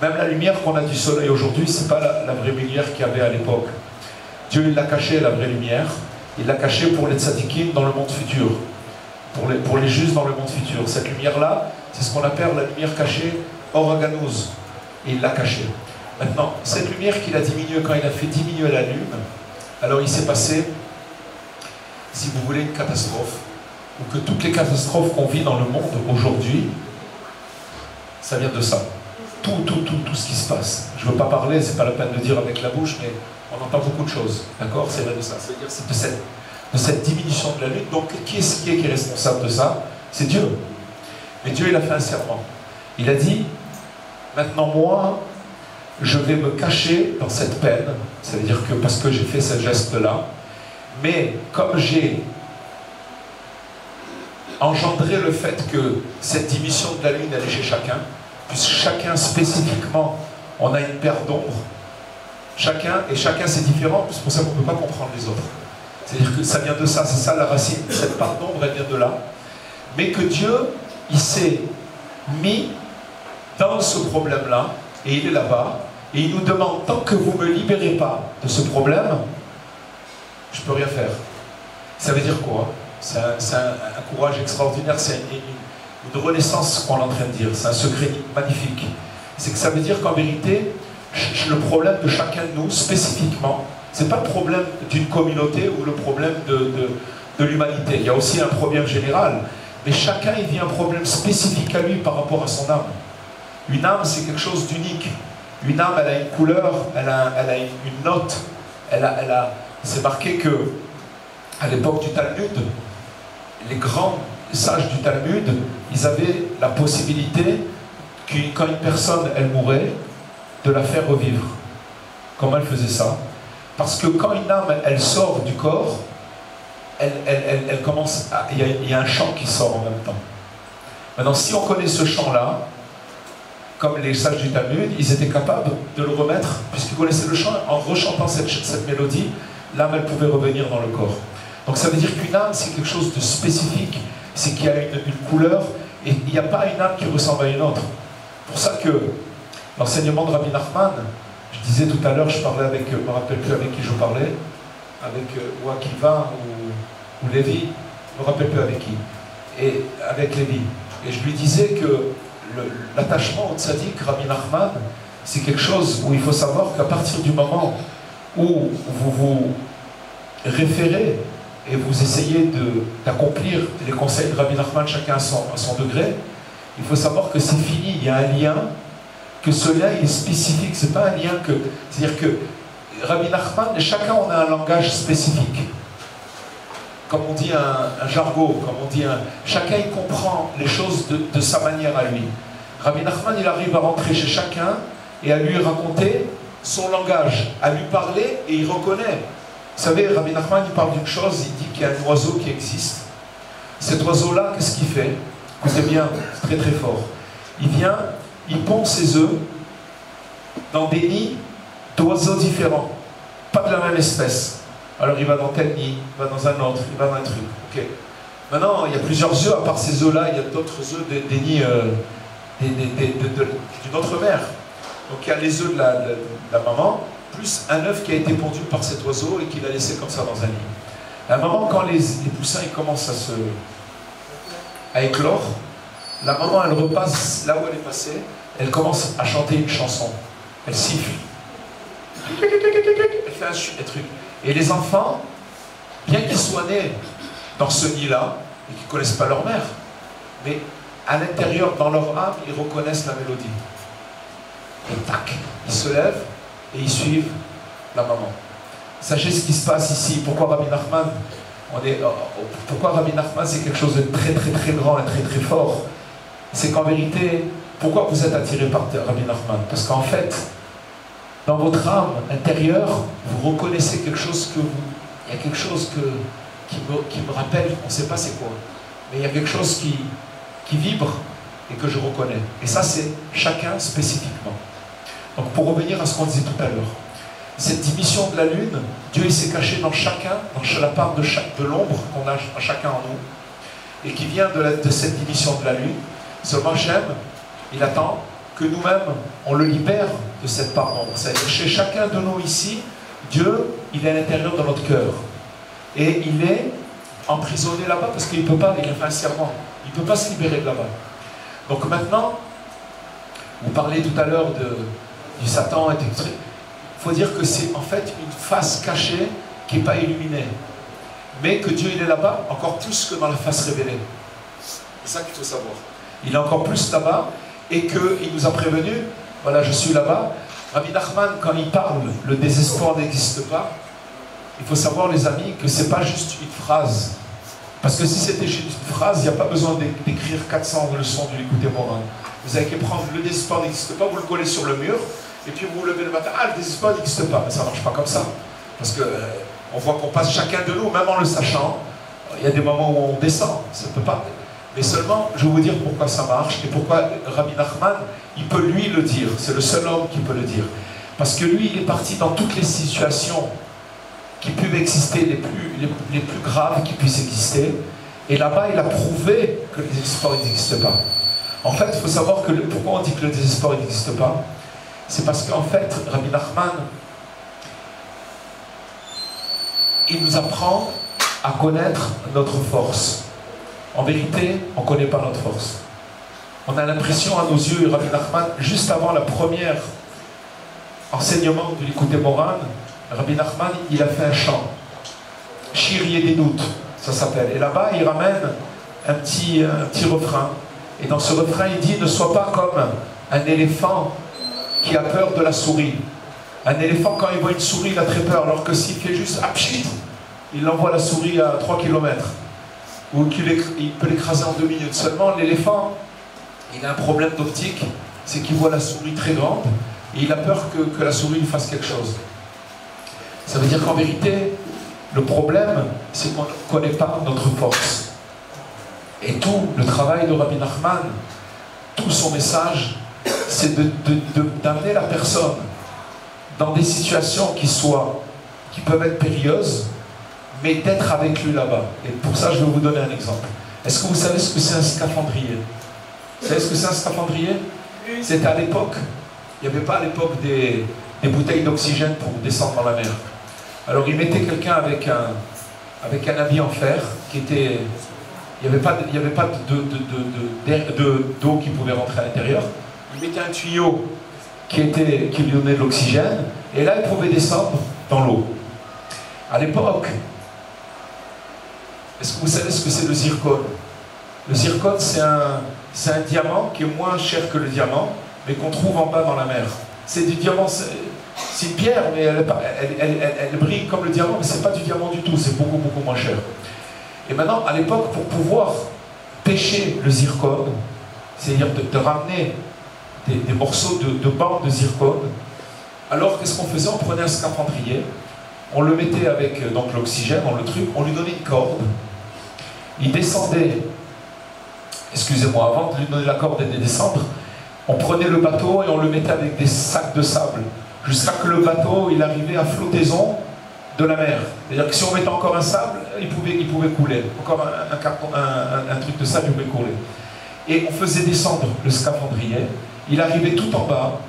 Même la lumière qu'on a du soleil aujourd'hui, ce n'est pas la vraie lumière qu'il y avait à l'époque. Dieu il l'a caché, la vraie lumière. Il l'a caché pour les tzadikim dans le monde futur. Pour les justes dans le monde futur. Cette lumière-là, c'est ce qu'on appelle la lumière cachée, Oraganouz. Et il l'a cachée. Maintenant, cette lumière qu'il a diminuée quand il a fait diminuer la lune, alors il s'est passé, si vous voulez, une catastrophe. Ou que toutes les catastrophes qu'on vit dans le monde aujourd'hui, ça vient de ça. Tout ce qui se passe. Je ne veux pas parler, c'est pas la peine de dire avec la bouche, mais on entend beaucoup de choses. D'accord? C'est de ça. C'est-à-dire c'est de cette diminution de la lune. Donc, qui est responsable de ça? C'est Dieu. Mais Dieu, il a fait un serment. Il a dit, maintenant moi, je vais me cacher dans cette peine. Ça veut dire que parce que j'ai fait ce geste-là, mais comme j'ai engendré le fait que cette diminution de la lune, elle est chez chacun, puisque chacun spécifiquement, on a une paire d'ombre. Chacun c'est différent, c'est pour ça qu'on ne peut pas comprendre les autres. C'est-à-dire que ça vient de ça, c'est ça la racine. Cette part d'ombre, elle vient de là. Mais que Dieu, il s'est mis dans ce problème-là, et il est là-bas, et il nous demande, tant que vous ne me libérez pas de ce problème, je ne peux rien faire. Ça veut dire quoi? C'est un courage extraordinaire, c'est une renaissance qu'on est en train de dire, c'est un secret magnifique. C'est que ça veut dire qu'en vérité, le problème de chacun de nous, spécifiquement, ce n'est pas le problème d'une communauté ou le problème de l'humanité. Il y a aussi un problème général, mais chacun il vit un problème spécifique à lui par rapport à son âme. Une âme, c'est quelque chose d'unique. Une âme, elle a une couleur, elle a une note, c'est marqué que à l'époque du Talmud, les grands sages du Talmud, ils avaient la possibilité, quand une personne, elle mourait, de la faire revivre. Comment elle faisait ça? Parce que quand une âme, elle sort du corps, elle commence à... Il y a un chant qui sort en même temps. Maintenant, si on connaît ce chant-là, comme les sages du Talmud, ils étaient capables de le remettre, puisqu'ils connaissaient le chant, en rechantant cette mélodie, l'âme, elle pouvait revenir dans le corps. Donc ça veut dire qu'une âme, c'est quelque chose de spécifique, c'est qu'il y a une couleur, et il n'y a pas une âme qui ressemble à une autre. C'est pour ça que l'enseignement de Rabbi Nachman, je disais tout à l'heure, je parlais avec, je ne me rappelle plus avec qui je parlais, avec ou Akiva ou Lévi, je ne me rappelle plus avec qui, et avec Lévi. Et je lui disais que l'attachement au tzaddik, Rabbi Nachman, c'est quelque chose où il faut savoir qu'à partir du moment où vous vous référez et vous essayez d'accomplir les conseils de Rabbi Nachman, chacun à son degré, il faut savoir que c'est fini, il y a un lien, que ce lien il est spécifique, c'est pas un lien que... C'est-à-dire que Rabbi Nachman, chacun on a un langage spécifique. Comme on dit un jargon, comme on dit chacun il comprend les choses de sa manière à lui. Rabbi Nachman il arrive à rentrer chez chacun et à lui raconter son langage, à lui parler et il reconnaît. Vous savez, Rabbi Nachman il parle d'une chose, il dit qu'il y a un oiseau qui existe. Cet oiseau-là, qu'est-ce qu'il fait? Écoutez bien, c'est très très fort. Il vient, il pond ses œufs dans des nids d'oiseaux différents, pas de la même espèce. Alors il va dans tel nid, il va dans un autre, il va dans un truc. Ok. Maintenant, il y a plusieurs œufs, à part ces œufs-là, il y a d'autres œufs, des nids d'une autre mère. Donc il y a les œufs de la maman, plus un œuf qui a été pondu par cet oiseau et qu'il a laissé comme ça dans un nid. À un moment, quand les poussins ils commencent à éclore, la maman, elle repasse là où elle est passée, elle commence à chanter une chanson. Elle siffle. Elle fait un truc. Et les enfants, bien qu'ils soient nés dans ce nid-là, et qu'ils ne connaissent pas leur mère, mais à l'intérieur, dans leur âme, ils reconnaissent la mélodie. Et tac, ils se lèvent et ils suivent la maman. Sachez ce qui se passe ici. Pourquoi Rabbi Nachman pourquoi Rabbi Nachman c'est quelque chose de très très très grand et très très fort? C'est qu'en vérité, pourquoi vous êtes attiré par Rabbi Nachman? Parce qu'en fait, dans votre âme intérieure, vous reconnaissez quelque chose que vous... Il y a quelque chose qui me rappelle, on ne sait pas c'est quoi, mais il y a quelque chose qui vibre et que je reconnais. Et ça, c'est chacun spécifiquement. Donc pour revenir à ce qu'on disait tout à l'heure, cette dimension de la lune, Dieu il s'est caché dans chacun, dans la part de l'ombre qu'on a chacun en nous, et qui vient de cette dimension de la lune. Seulement Hachem, il attend que nous-mêmes, on le libère de cette part d'ombre. C'est-à-dire chez chacun de nous ici, Dieu, il est à l'intérieur de notre cœur. Et il est emprisonné là-bas parce qu'il ne peut pas, il a fait un serment. Il ne peut pas se libérer de là-bas. Donc maintenant, vous parlez tout à l'heure du Satan, il faut dire que c'est en fait une face cachée qui n'est pas illuminée. Mais que Dieu il est là-bas encore plus que dans la face révélée. C'est ça qu'il faut savoir. Il est encore plus là-bas et qu'il nous a prévenu, voilà je suis là-bas. Rabbi Nachman, quand il parle, le désespoir n'existe pas, il faut savoir les amis que ce n'est pas juste une phrase. Parce que si c'était juste une phrase, il n'y a pas besoin d'écrire 400 leçons de l'écouter Moran. Vous avez qu'à prendre le désespoir n'existe pas, vous le collez sur le mur, et puis vous vous levez le matin, ah le désespoir n'existe pas. Mais ça ne marche pas comme ça. Parce que on voit qu'on passe chacun de nous, même en le sachant, il y a des moments où on descend, ça ne peut pas. Mais seulement, je vais vous dire pourquoi ça marche, et pourquoi Rabbi Nachman, il peut lui le dire, c'est le seul homme qui peut le dire. Parce que lui, il est parti dans toutes les situations qui peuvent exister, les plus graves qui puissent exister, et là-bas, il a prouvé que le désespoir n'existe pas. En fait, il faut savoir que pourquoi on dit que le désespoir n'existe pas, c'est parce qu'en fait, Rabbi Nachman, il nous apprend à connaître notre force. En vérité, on ne connaît pas notre force. On a l'impression à nos yeux, Rabbi Nachman, juste avant la première enseignement de l'écouter Moran, Rabbi Nachman, il a fait un chant. Shir des doutes, ça s'appelle. Et là-bas, il ramène un petit refrain. Et dans ce refrain, il dit, ne sois pas comme un éléphant qui a peur de la souris. Un éléphant, quand il voit une souris, il a très peur, alors que s'il fait juste apchit, il envoie la souris à 3 km, ou il peut l'écraser en 2 minutes. Seulement, l'éléphant, il a un problème d'optique, c'est qu'il voit la souris très grande, et il a peur que la souris lui fasse quelque chose. Ça veut dire qu'en vérité, le problème, c'est qu'on ne connaît pas notre force. Et tout le travail de Rabbi Nachman, tout son message, c'est d'amener la personne dans des situations qui peuvent être périlleuses, mais d'être avec lui là-bas. Et pour ça, je vais vous donner un exemple. Est-ce que vous savez ce que c'est un scaphandrier? Vous savez ce que c'est un scaphandrier? C'était à l'époque, il n'y avait pas à l'époque des bouteilles d'oxygène pour descendre dans la mer. Alors ils mettaient quelqu'un avec un habit en fer qui était... Il n'y avait pas d'eau qui pouvait rentrer à l'intérieur. Ils mettaient un tuyau qui lui donnait de l'oxygène, et là il pouvait descendre dans l'eau. À l'époque, est-ce que vous savez ce que c'est le zircone? Le zircone, c'est un diamant qui est moins cher que le diamant, mais qu'on trouve en bas dans la mer. C'est du diamant, c'est une pierre, mais elle brille comme le diamant, mais ce n'est pas du diamant du tout, c'est beaucoup, beaucoup moins cher. Et maintenant, à l'époque, pour pouvoir pêcher le zircone, c'est-à-dire de ramener des morceaux de bandes de zircone, alors qu'est-ce qu'on faisait? On prenait un scaphandrier, on le mettait avec donc l'oxygène dans le truc, on lui donnait une corde, il descendait, excusez-moi, avant de lui donner la corde et de descendre, on prenait le bateau et on le mettait avec des sacs de sable, jusqu'à que le bateau il arrivait à flottaison de la mer. C'est-à-dire que si on mettait encore un sable, il pouvait couler. Encore un truc de sable, il pouvait couler. Et on faisait descendre le scaphandrier, il arrivait tout en bas,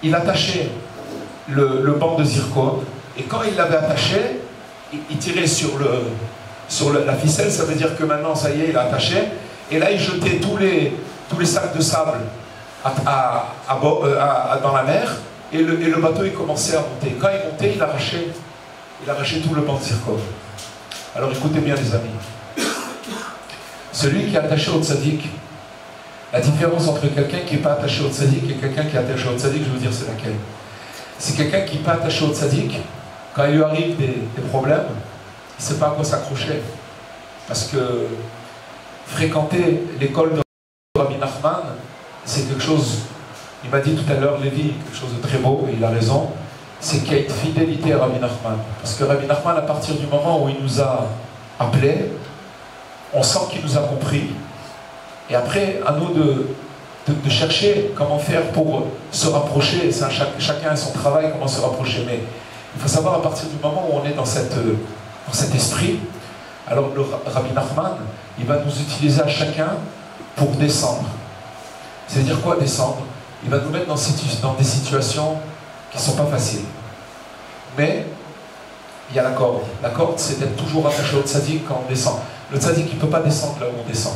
il attachait le banc de zircone, et quand il l'avait attaché, il tirait sur la ficelle, ça veut dire que maintenant, ça y est, il a attaché, et là il jetait tous les sacs de sable dans la mer, et le bateau il commençait à monter. Quand il montait, il arrachait tout le banc de zircone. Alors écoutez bien les amis, celui qui est attaché au tzaddik, la différence entre quelqu'un qui n'est pas attaché au tzaddik et quelqu'un qui est attaché au tzaddik, je veux dire c'est laquelle? C'est quelqu'un qui n'est pas attaché au tzaddik, quand il lui arrive des problèmes, il ne sait pas à quoi s'accrocher. Parce que fréquenter l'école de Rabbi Nachman, c'est quelque chose, il m'a dit tout à l'heure, Lévi, quelque chose de très beau, et il a raison, c'est qu'il y a une fidélité à Rabbi Nachman. Parce que Rabbi Nachman, à partir du moment où il nous a appelés, on sent qu'il nous a compris. Et après, à nous de chercher comment faire pour se rapprocher. Chacun a son travail, comment se rapprocher. Mais il faut savoir, à partir du moment où on est dans cet esprit, alors le Rabbi Nachman, il va nous utiliser à chacun pour descendre. C'est-à-dire quoi descendre? Il va nous mettre dans des situations qui ne sont pas faciles. Mais il y a la corde. La corde, c'est d'être toujours attaché au tzaddik quand on descend. Le tzaddik, il ne peut pas descendre là où on descend.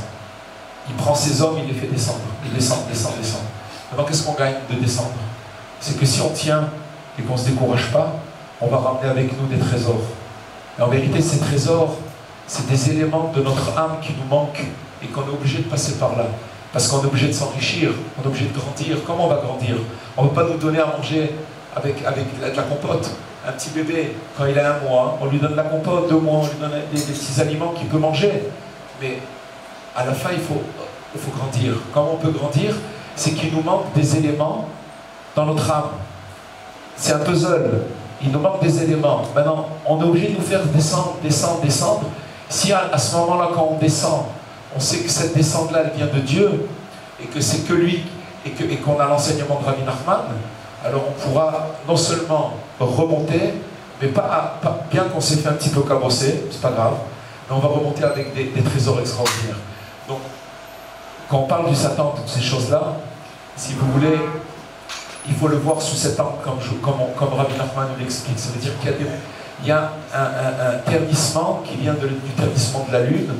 Il prend ses hommes, il les fait descendre. Il descend. Maintenant, qu'est-ce qu'on gagne de descendre? C'est que si on tient et qu'on ne se décourage pas, on va ramener avec nous des trésors. Et en vérité, ces trésors, c'est des éléments de notre âme qui nous manquent et qu'on est obligé de passer par là. Parce qu'on est obligé de s'enrichir, on est obligé de grandir. Comment on va grandir? On ne va pas nous donner à manger avec de la compote. Un petit bébé, quand il a 1 mois, on lui donne de la compote, 2 mois, on lui donne des petits aliments qu'il peut manger. Mais à la fin, il faut grandir. Comment on peut grandir? C'est qu'il nous manque des éléments dans notre âme. C'est un puzzle. Il nous manque des éléments. Maintenant, on est obligé de nous faire descendre. Si à ce moment-là, quand on descend, on sait que cette descente-là, elle vient de Dieu, et que c'est que lui, et qu'on a l'enseignement de Rabbi Nachman, alors on pourra non seulement remonter, mais pas bien qu'on s'est fait un petit peu cabosser, c'est pas grave, mais on va remonter avec des trésors extraordinaires. Donc, quand on parle du Satan, toutes ces choses-là, si vous voulez, il faut le voir sous cet angle, comme Rabbi Nachman nous l'explique. Ça veut dire qu'il y a un ternissement qui vient du ternissement de la Lune,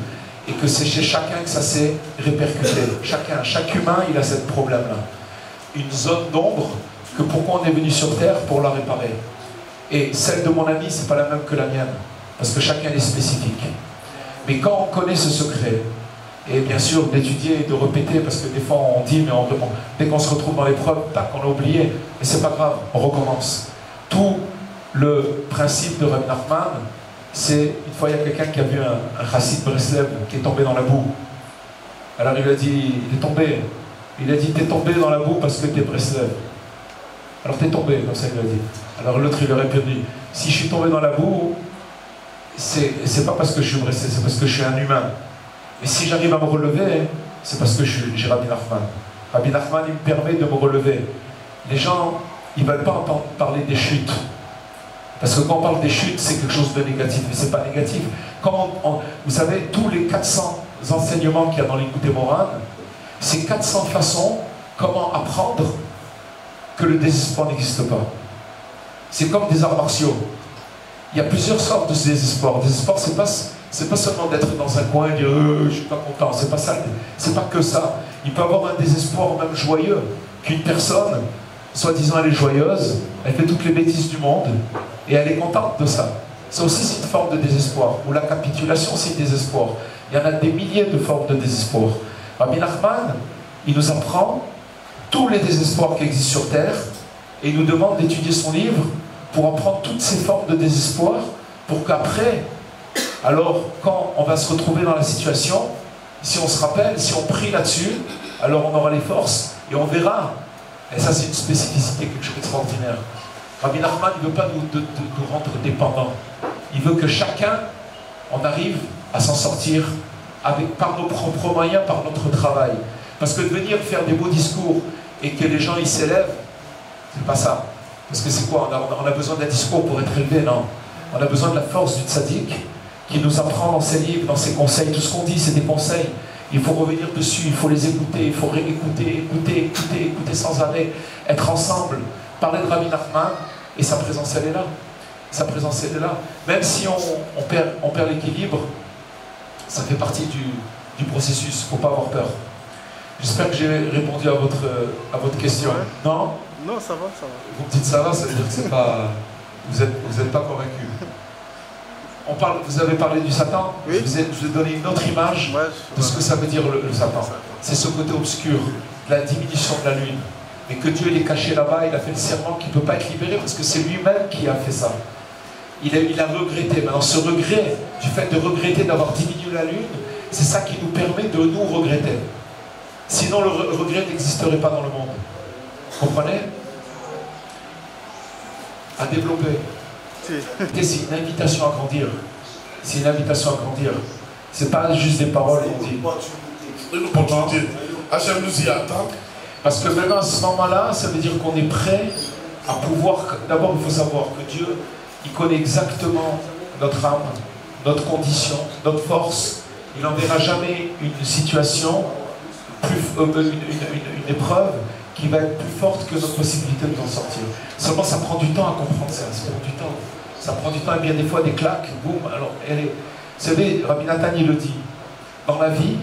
et que c'est chez chacun que ça s'est répercuté. Chaque humain, il a ce problème-là. Une zone d'ombre, que pourquoi on est venu sur Terre pour la réparer. Et celle de mon ami, c'est pas la même que la mienne, parce que chacun est spécifique. Mais quand on connaît ce secret, et bien sûr d'étudier et de répéter, parce que des fois on dit, mais dès qu'on se retrouve dans l'épreuve, tac, on a oublié, mais c'est pas grave, on recommence. Tout le principe de Rabbi Nachman, C'est, une fois il y a quelqu'un qui a vu un chassid Breslev qui est tombé dans la boue. Alors il lui a dit, il est tombé. Il a dit, t'es tombé dans la boue parce que t'es Breslev. Alors t'es tombé, comme ça il lui a dit. Alors l'autre il lui a répondu, si je suis tombé dans la boue, c'est pas parce que je suis Breslev, c'est parce que je suis un humain. Et si j'arrive à me relever, c'est parce que j'ai Rabbi Nachman. Rabbi Nachman, il me permet de me relever. Les gens, ils ne veulent pas entendre parler des chutes. Parce que quand on parle des chutes, c'est quelque chose de négatif. Mais ce n'est pas négatif. Vous savez, tous les 400 enseignements qu'il y a dans l'Écoute Moran, c'est 400 façons comment apprendre que le désespoir n'existe pas. C'est comme des arts martiaux. Il y a plusieurs sortes de désespoir. Le désespoir, c'est pas seulement d'être dans un coin et dire je suis pas content. C'est pas ça. C'est pas que ça. Il peut y avoir un désespoir même joyeux. Qu'une personne, soi-disant elle est joyeuse, elle fait toutes les bêtises du monde et elle est contente de ça. Ça aussi c'est une forme de désespoir. Ou la capitulation c'est un désespoir. Il y en a des milliers de formes de désespoir. Rabbi Nachman, il nous apprend tous les désespoirs qui existent sur Terre et il nous demande d'étudier son livre pour apprendre toutes ces formes de désespoir pour qu'après, alors quand on va se retrouver dans la situation, si on se rappelle, si on prie là-dessus, alors on aura les forces et on verra. Et ça c'est une spécificité, quelque chose d'extraordinaire. Rabbi Nachman ne veut pas nous rendre dépendants. Il veut que chacun, on arrive à s'en sortir par nos propres moyens, par notre travail. Parce que de venir faire des beaux discours et que les gens ils s'élèvent, c'est pas ça. Parce que c'est quoi, on a besoin d'un discours pour être élevé, non. On a besoin de la force du tzaddik qui nous apprend dans ses livres, dans ses conseils. Tout ce qu'on dit, c'est des conseils. Il faut revenir dessus, il faut les écouter, il faut réécouter, écouter sans arrêt, être ensemble, parler de Rabbi Nachman, et sa présence, elle est là. Sa présence, elle est là. Même si on perd l'équilibre, ça fait partie du processus, il ne faut pas avoir peur. J'espère que j'ai répondu à votre question. Ouais. Non? Non, ça va, ça va. Vous me dites ça va, ça veut dire que c'est pas... Vous êtes pas convaincu. Vous avez parlé du Satan. Oui. Je vous ai donné une autre image de ce que ça veut dire le Satan. C'est ce côté obscur, de la diminution de la lune. Mais que Dieu l'ait caché là-bas, il a fait le serment qu'il ne peut pas être libéré parce que c'est lui-même qui a fait ça. Il a regretté. Maintenant, ce regret, du fait de regretter d'avoir diminué la lune, c'est ça qui nous permet de nous regretter. Sinon, le regret n'existerait pas dans le monde. Vous comprenez? À développer. C'est une invitation à grandir. C'est une invitation à grandir. C'est pas juste des paroles qu'on dit. Une opportunité. Hachem nous y attend. Parce que maintenant, à ce moment-là, ça veut dire qu'on est prêt à pouvoir... D'abord, il faut savoir que Dieu, il connaît exactement notre âme, notre condition, notre force. Il n'enverra jamais une situation, une épreuve qui va être plus forte que notre possibilité de t'en sortir. Seulement, ça prend du temps à comprendre ça. Ça prend du temps. Ça prend du temps et bien des fois des claques, boum. Alors, vous savez, Rabbi Nathan, il le dit. Dans la vie,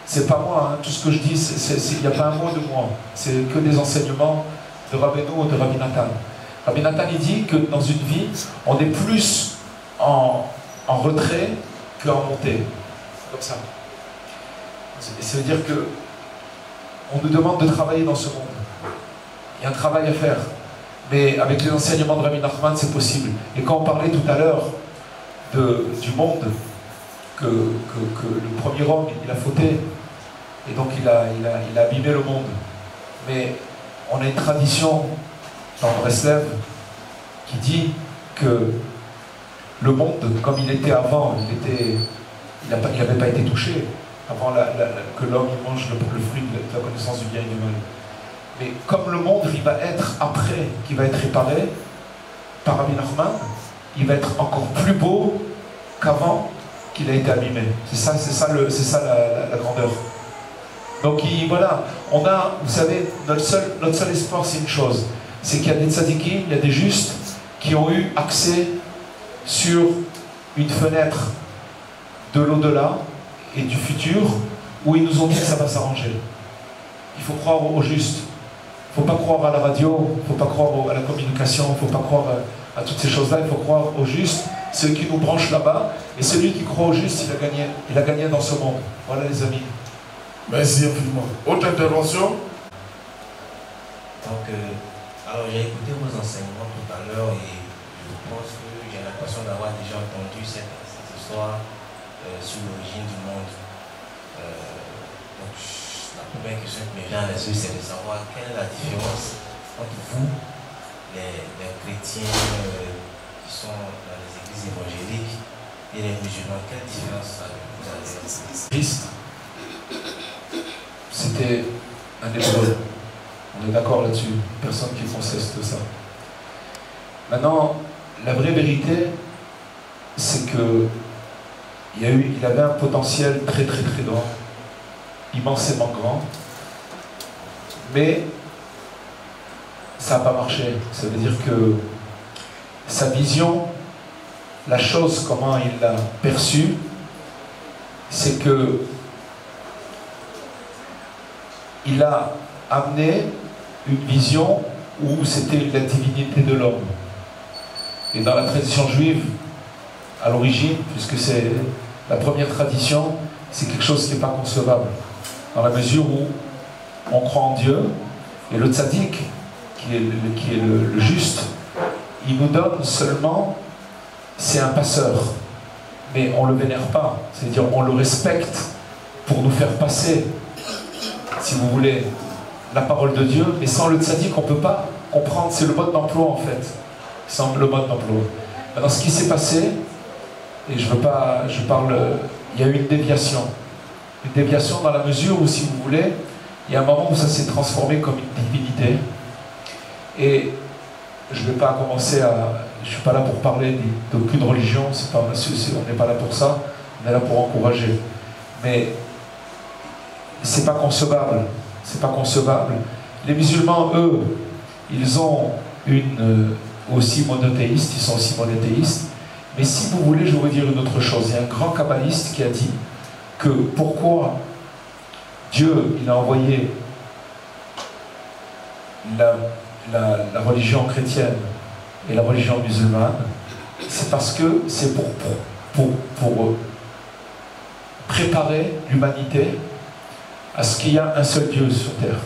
c'est pas moi, hein. Tout ce que je dis, il n'y a pas un mot de moi. C'est que des enseignements de Rabbeinu ou de Rabbi Nathan. Rabbi Nathan, il dit que dans une vie, on est plus en retrait qu'en montée. Comme ça. Ça veut dire que on nous demande de travailler dans ce monde. Il y a un travail à faire. Mais avec les enseignements de Rabbi Nachman, c'est possible. Et quand on parlait tout à l'heure du monde, que le premier homme, il a fauté, et donc il a abîmé le monde. Mais on a une tradition dans Breslev qui dit que le monde, comme il était avant, il n'avait pas été touché avant que l'homme mange le fruit de la connaissance du bien et du mal. Mais comme le monde, il va être après, qui va être réparé par Rabbi Nachman, il va être encore plus beau qu'avant qu'il a été abîmé. C'est ça la grandeur. Donc voilà, on a, vous savez, notre seul espoir, c'est une chose, c'est qu'il y a des tzadikim, il y a des justes qui ont eu accès sur une fenêtre de l'au-delà et du futur, où ils nous ont dit que ça va s'arranger. Il faut croire aux justes. Il ne faut pas croire à la radio, il ne faut pas croire à la communication, il ne faut pas croire à toutes ces choses-là, il faut croire aux justes, ceux qui nous branchent là-bas, et celui qui croit aux justes, il a gagné dans ce monde. Voilà les amis. Merci infiniment. Autre intervention? Donc, alors j'ai écouté vos enseignements tout à l'heure et je pense que j'ai l'impression d'avoir déjà entendu cette histoire sur l'origine du monde. Donc, la première question qui me vient à l'esprit, c'est de savoir quelle est la différence entre vous, les chrétiens qui sont dans les églises évangéliques, et les musulmans. Quelle différence vous avez? Christ, c'était un hébreu. On est d'accord là-dessus. Personne qui conteste ça. Maintenant, la vraie vérité, c'est que il avait un potentiel très très très grand, immensément grand, mais ça n'a pas marché. Ça veut dire que sa vision, la chose, comment il l'a perçue, c'est que il a amené une vision où c'était la divinité de l'homme. Et dans la tradition juive, à l'origine, puisque c'est la première tradition, c'est quelque chose qui n'est pas concevable. Dans la mesure où on croit en Dieu, et le tzaddik, qui est le juste, il nous donne seulement, c'est un passeur. Mais on ne le vénère pas, c'est-à-dire on le respecte pour nous faire passer, si vous voulez, la parole de Dieu, mais sans le tzaddik, on ne peut pas comprendre, c'est le mode d'emploi en fait. Sans le mode d'emploi. Alors ce qui s'est passé, et il y a eu une déviation. Une déviation dans la mesure où, si vous voulez, il y a un moment où ça s'est transformé comme une divinité. Et je ne vais pas commencer à... Je ne suis pas là pour parler d'aucune religion, on n'est pas là pour ça, on est là pour encourager. Mais c'est pas concevable. C'est pas concevable. Les musulmans, eux, ils ont aussi monothéistes, ils sont aussi monothéistes. Mais si vous voulez, je vais vous dire une autre chose. Il y a un grand kabbaliste qui a dit que pourquoi Dieu il a envoyé la religion chrétienne et la religion musulmane, c'est parce que c'est pour préparer l'humanité à ce qu'il y a un seul Dieu sur terre.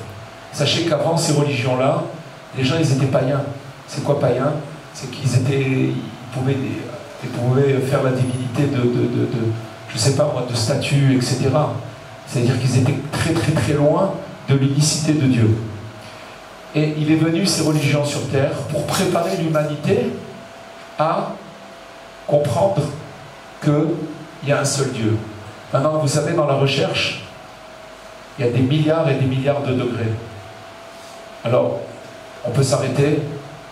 Sachez qu'avant ces religions-là, les gens ils étaient païens. C'est quoi païen? C'est qu'ils pouvaient faire la divinité je sais pas moi, de statues, etc. C'est-à-dire qu'ils étaient très très très loin de l'unicité de Dieu. Et il est venu, ces religions sur terre, pour préparer l'humanité à comprendre qu'il y a un seul Dieu. Maintenant, vous savez, dans la recherche, il y a des milliards et des milliards de degrés. Alors, on peut s'arrêter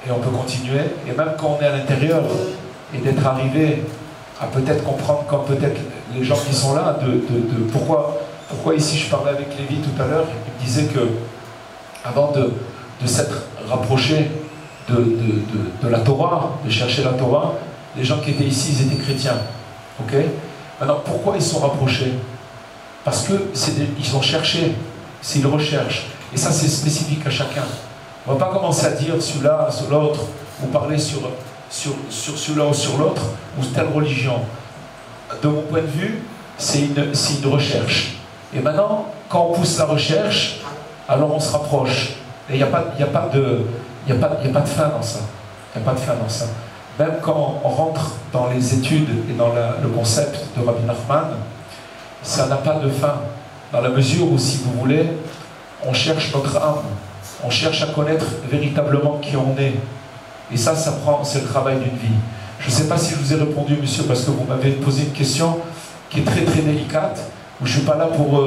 et on peut continuer, et même quand on est à l'intérieur, et d'être arrivé à peut-être comprendre, comme peut-être les gens qui sont là, pourquoi ici je parlais avec Lévi tout à l'heure, il me disait que avant de s'être rapproché de la Torah, de chercher la Torah, les gens qui étaient ici, ils étaient chrétiens. Ok? Maintenant, pourquoi ils sont rapprochés? Parce qu'ils ont cherché, c'est une recherche. Et ça, c'est spécifique à chacun. On ne va pas commencer à dire celui-là, sur l'autre, ou parler sur celui-là ou sur l'autre, ou telle religion. De mon point de vue, c'est une recherche. Et maintenant, quand on pousse la recherche, alors on se rapproche. Et il n'y a pas de fin dans ça. Il n'y a pas de fin dans ça. Même quand on rentre dans les études et dans le concept de Rabbi Nachman, ça n'a pas de fin. Dans la mesure où, si vous voulez, on cherche notre âme. On cherche à connaître véritablement qui on est. Et ça c'est le travail d'une vie. Je ne sais pas si je vous ai répondu, monsieur, parce que vous m'avez posé une question qui est très très délicate, où je ne suis pas là pour...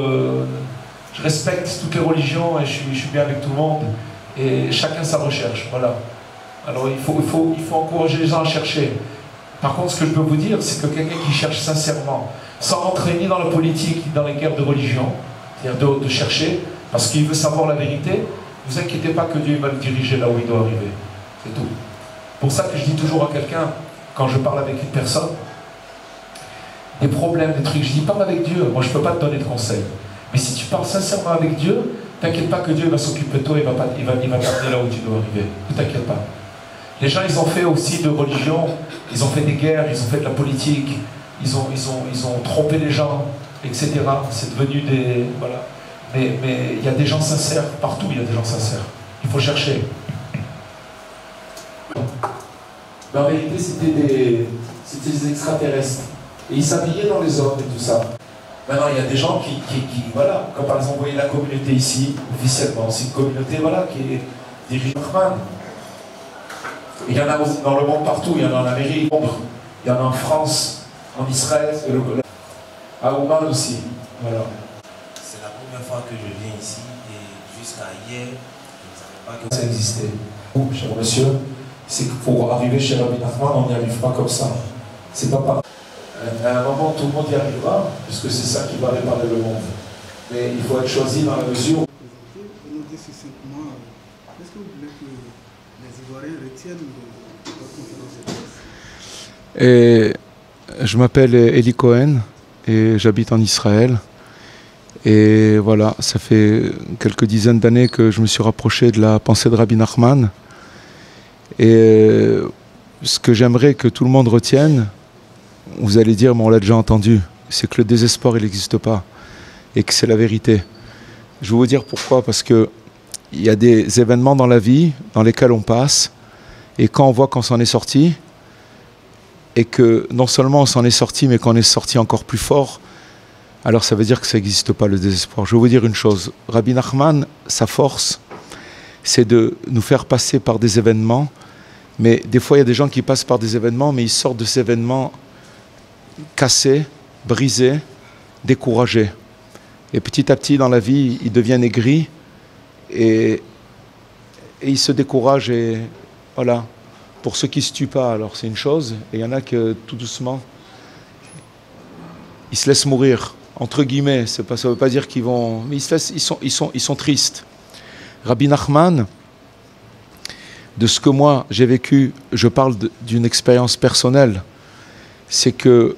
je respecte toutes les religions et je suis bien avec tout le monde. Et chacun sa recherche, voilà. Alors il faut encourager les gens à chercher. Par contre, ce que je peux vous dire, c'est que quelqu'un qui cherche sincèrement, sans rentrer ni dans la politique, ni dans les guerres de religion, c'est-à-dire de chercher, parce qu'il veut savoir la vérité, ne vous inquiétez pas que Dieu va le diriger là où il doit arriver. C'est tout. Pour ça que je dis toujours à quelqu'un, quand je parle avec une personne, des problèmes, des trucs, je dis parle avec Dieu. Moi je ne peux pas te donner de conseils. Mais si tu parles sincèrement avec Dieu, t'inquiète pas que Dieu va s'occuper de toi, il va t'amener là où tu dois arriver. Ne t'inquiète pas. Les gens, ils ont fait aussi de religion, ils ont fait des guerres, ils ont fait de la politique, ils ont trompé les gens, etc. C'est devenu des... Voilà. Mais il y a des gens sincères, partout il y a des gens sincères. Il faut chercher. Mais en vérité, c'était des extraterrestres. Et ils s'habillaient dans les hommes et tout ça. Maintenant, il y a des gens qui voilà, comme par exemple, vous voyez la communauté ici, officiellement, c'est une communauté, voilà, qui est dirigée par Rahman. Il y en a dans le monde partout, il y en a en Amérique, il y en a en France, en Israël, à Oman aussi. Voilà. C'est la première fois que je viens ici et jusqu'à hier, je ne savais pas que ça existait. Cher monsieur, c'est que pour arriver chez Rabbi Nachman, on n'y arrive pas comme ça. C'est pas par... À un moment, tout le monde y arrivera, puisque c'est ça qui va réparer le monde. Mais il faut être choisi dans la mesure. Nous dire succinctement, est-ce que vous voulez que les Ivoiriens retiennent votre conférence de presse? Je m'appelle Eli Cohen et j'habite en Israël. Et voilà, ça fait quelques dizaines d'années que je me suis rapproché de la pensée de Rabbi Nachman. Et ce que j'aimerais que tout le monde retienne, vous allez dire, mais on l'a déjà entendu, c'est que le désespoir, il n'existe pas. Et que c'est la vérité. Je vais vous dire pourquoi, parce qu'il y a des événements dans la vie dans lesquels on passe, et quand on voit qu'on s'en est sorti, et que non seulement on s'en est sorti, mais qu'on est sorti encore plus fort, alors ça veut dire que ça n'existe pas, le désespoir. Je vais vous dire une chose, Rabbi Nachman, sa force, c'est de nous faire passer par des événements, mais des fois il y a des gens qui passent par des événements, mais ils sortent de ces événements cassés, brisés, découragés. Et petit à petit dans la vie, ils deviennent aigris et ils se découragent. Et voilà, pour ceux qui ne se tuent pas, alors c'est une chose, et il y en a que tout doucement, ils se laissent mourir, entre guillemets, ça ne veut pas dire qu'ils vont... Mais ils sont tristes. Rabbi Nachman, de ce que moi j'ai vécu, je parle d'une expérience personnelle, c'est que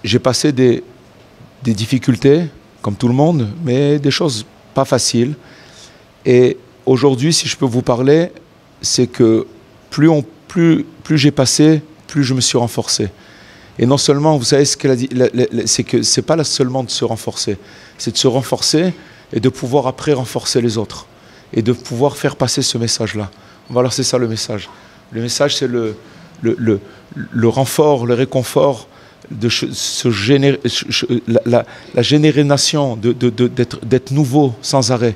j'ai passé des difficultés, comme tout le monde, mais des choses pas faciles. Et aujourd'hui, si je peux vous parler, c'est que plus j'ai passé, plus je me suis renforcé. Et non seulement, vous savez ce qu'elle a dit, c'est que c'est pas là seulement de se renforcer, c'est de se renforcer et de pouvoir après renforcer les autres. Et de pouvoir faire passer ce message-là. Voilà, c'est ça le message. Le message, c'est le renfort, le réconfort, de la génération, d'être nouveau sans arrêt.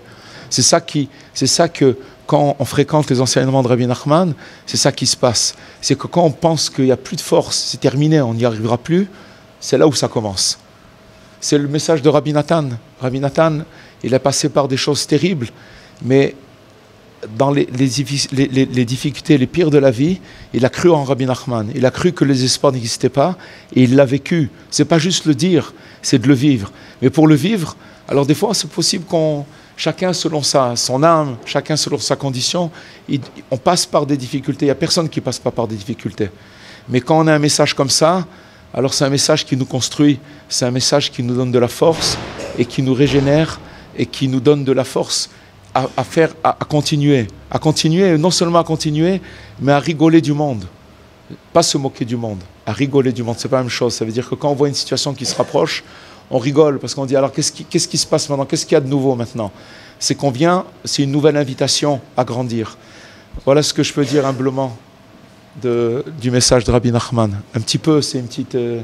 C'est ça que, quand on fréquente les enseignements de Rabbi Nachman, c'est ça qui se passe. C'est que quand on pense qu'il n'y a plus de force, c'est terminé, on n'y arrivera plus, c'est là où ça commence. C'est le message de Rabbi Nathan. Rabbi Nathan, il a passé par des choses terribles, mais dans les difficultés les pires de la vie, il a cru en Rabbi Nachman. Il a cru que les espoirs n'existaient pas et il l'a vécu. C'est pas juste le dire, c'est de le vivre. Mais pour le vivre, alors des fois c'est possible chacun selon son âme, chacun selon sa condition, on passe par des difficultés. Il n'y a personne qui ne passe pas par des difficultés. Mais quand on a un message comme ça, alors c'est un message qui nous construit, c'est un message qui nous donne de la force et qui nous régénère et qui nous donne de la force à continuer, non seulement à continuer, mais à rigoler du monde. Pas se moquer du monde, à rigoler du monde, c'est pas la même chose. Ça veut dire que quand on voit une situation qui se rapproche, on rigole, parce qu'on dit alors qu'est-ce qui se passe maintenant, qu'est-ce qu'il y a de nouveau maintenant? C'est qu'on vient, c'est une nouvelle invitation à grandir. Voilà ce que je peux dire humblement du message de Rabbi Nachman. Un petit peu, c'est une petite... Vous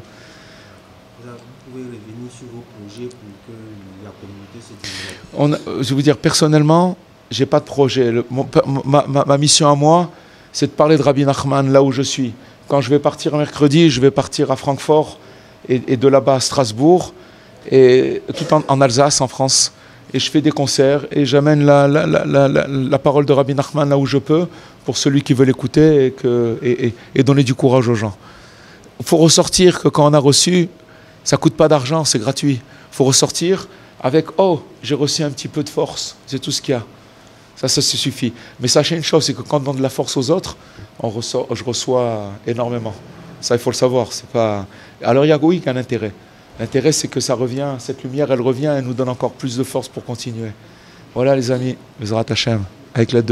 pouvez revenir sur vos projets pour que la communauté se développe. Je vais vous dire, personnellement, je n'ai pas de projet. Ma mission à moi, c'est de parler de Rabbi Nachman là où je suis. Quand je vais partir mercredi, je vais partir à Francfort et de là-bas à Strasbourg, et tout en Alsace, en France. Et je fais des concerts et j'amène la parole de Rabbi Nachman là où je peux pour celui qui veut l'écouter et donner du courage aux gens. Il faut ressortir que quand on a reçu, ça ne coûte pas d'argent, c'est gratuit. Il faut ressortir avec « Oh, j'ai reçu un petit peu de force », c'est tout ce qu'il y a. Ça suffit. Mais sachez une chose, c'est que quand on donne de la force aux autres, je reçois énormément. Ça, il faut le savoir. C'est pas... Alors il y a oui qu'un intérêt. L'intérêt, c'est que ça revient, cette lumière, elle revient et nous donne encore plus de force pour continuer. Voilà les amis, Bezrat Hashem, avec l'aide de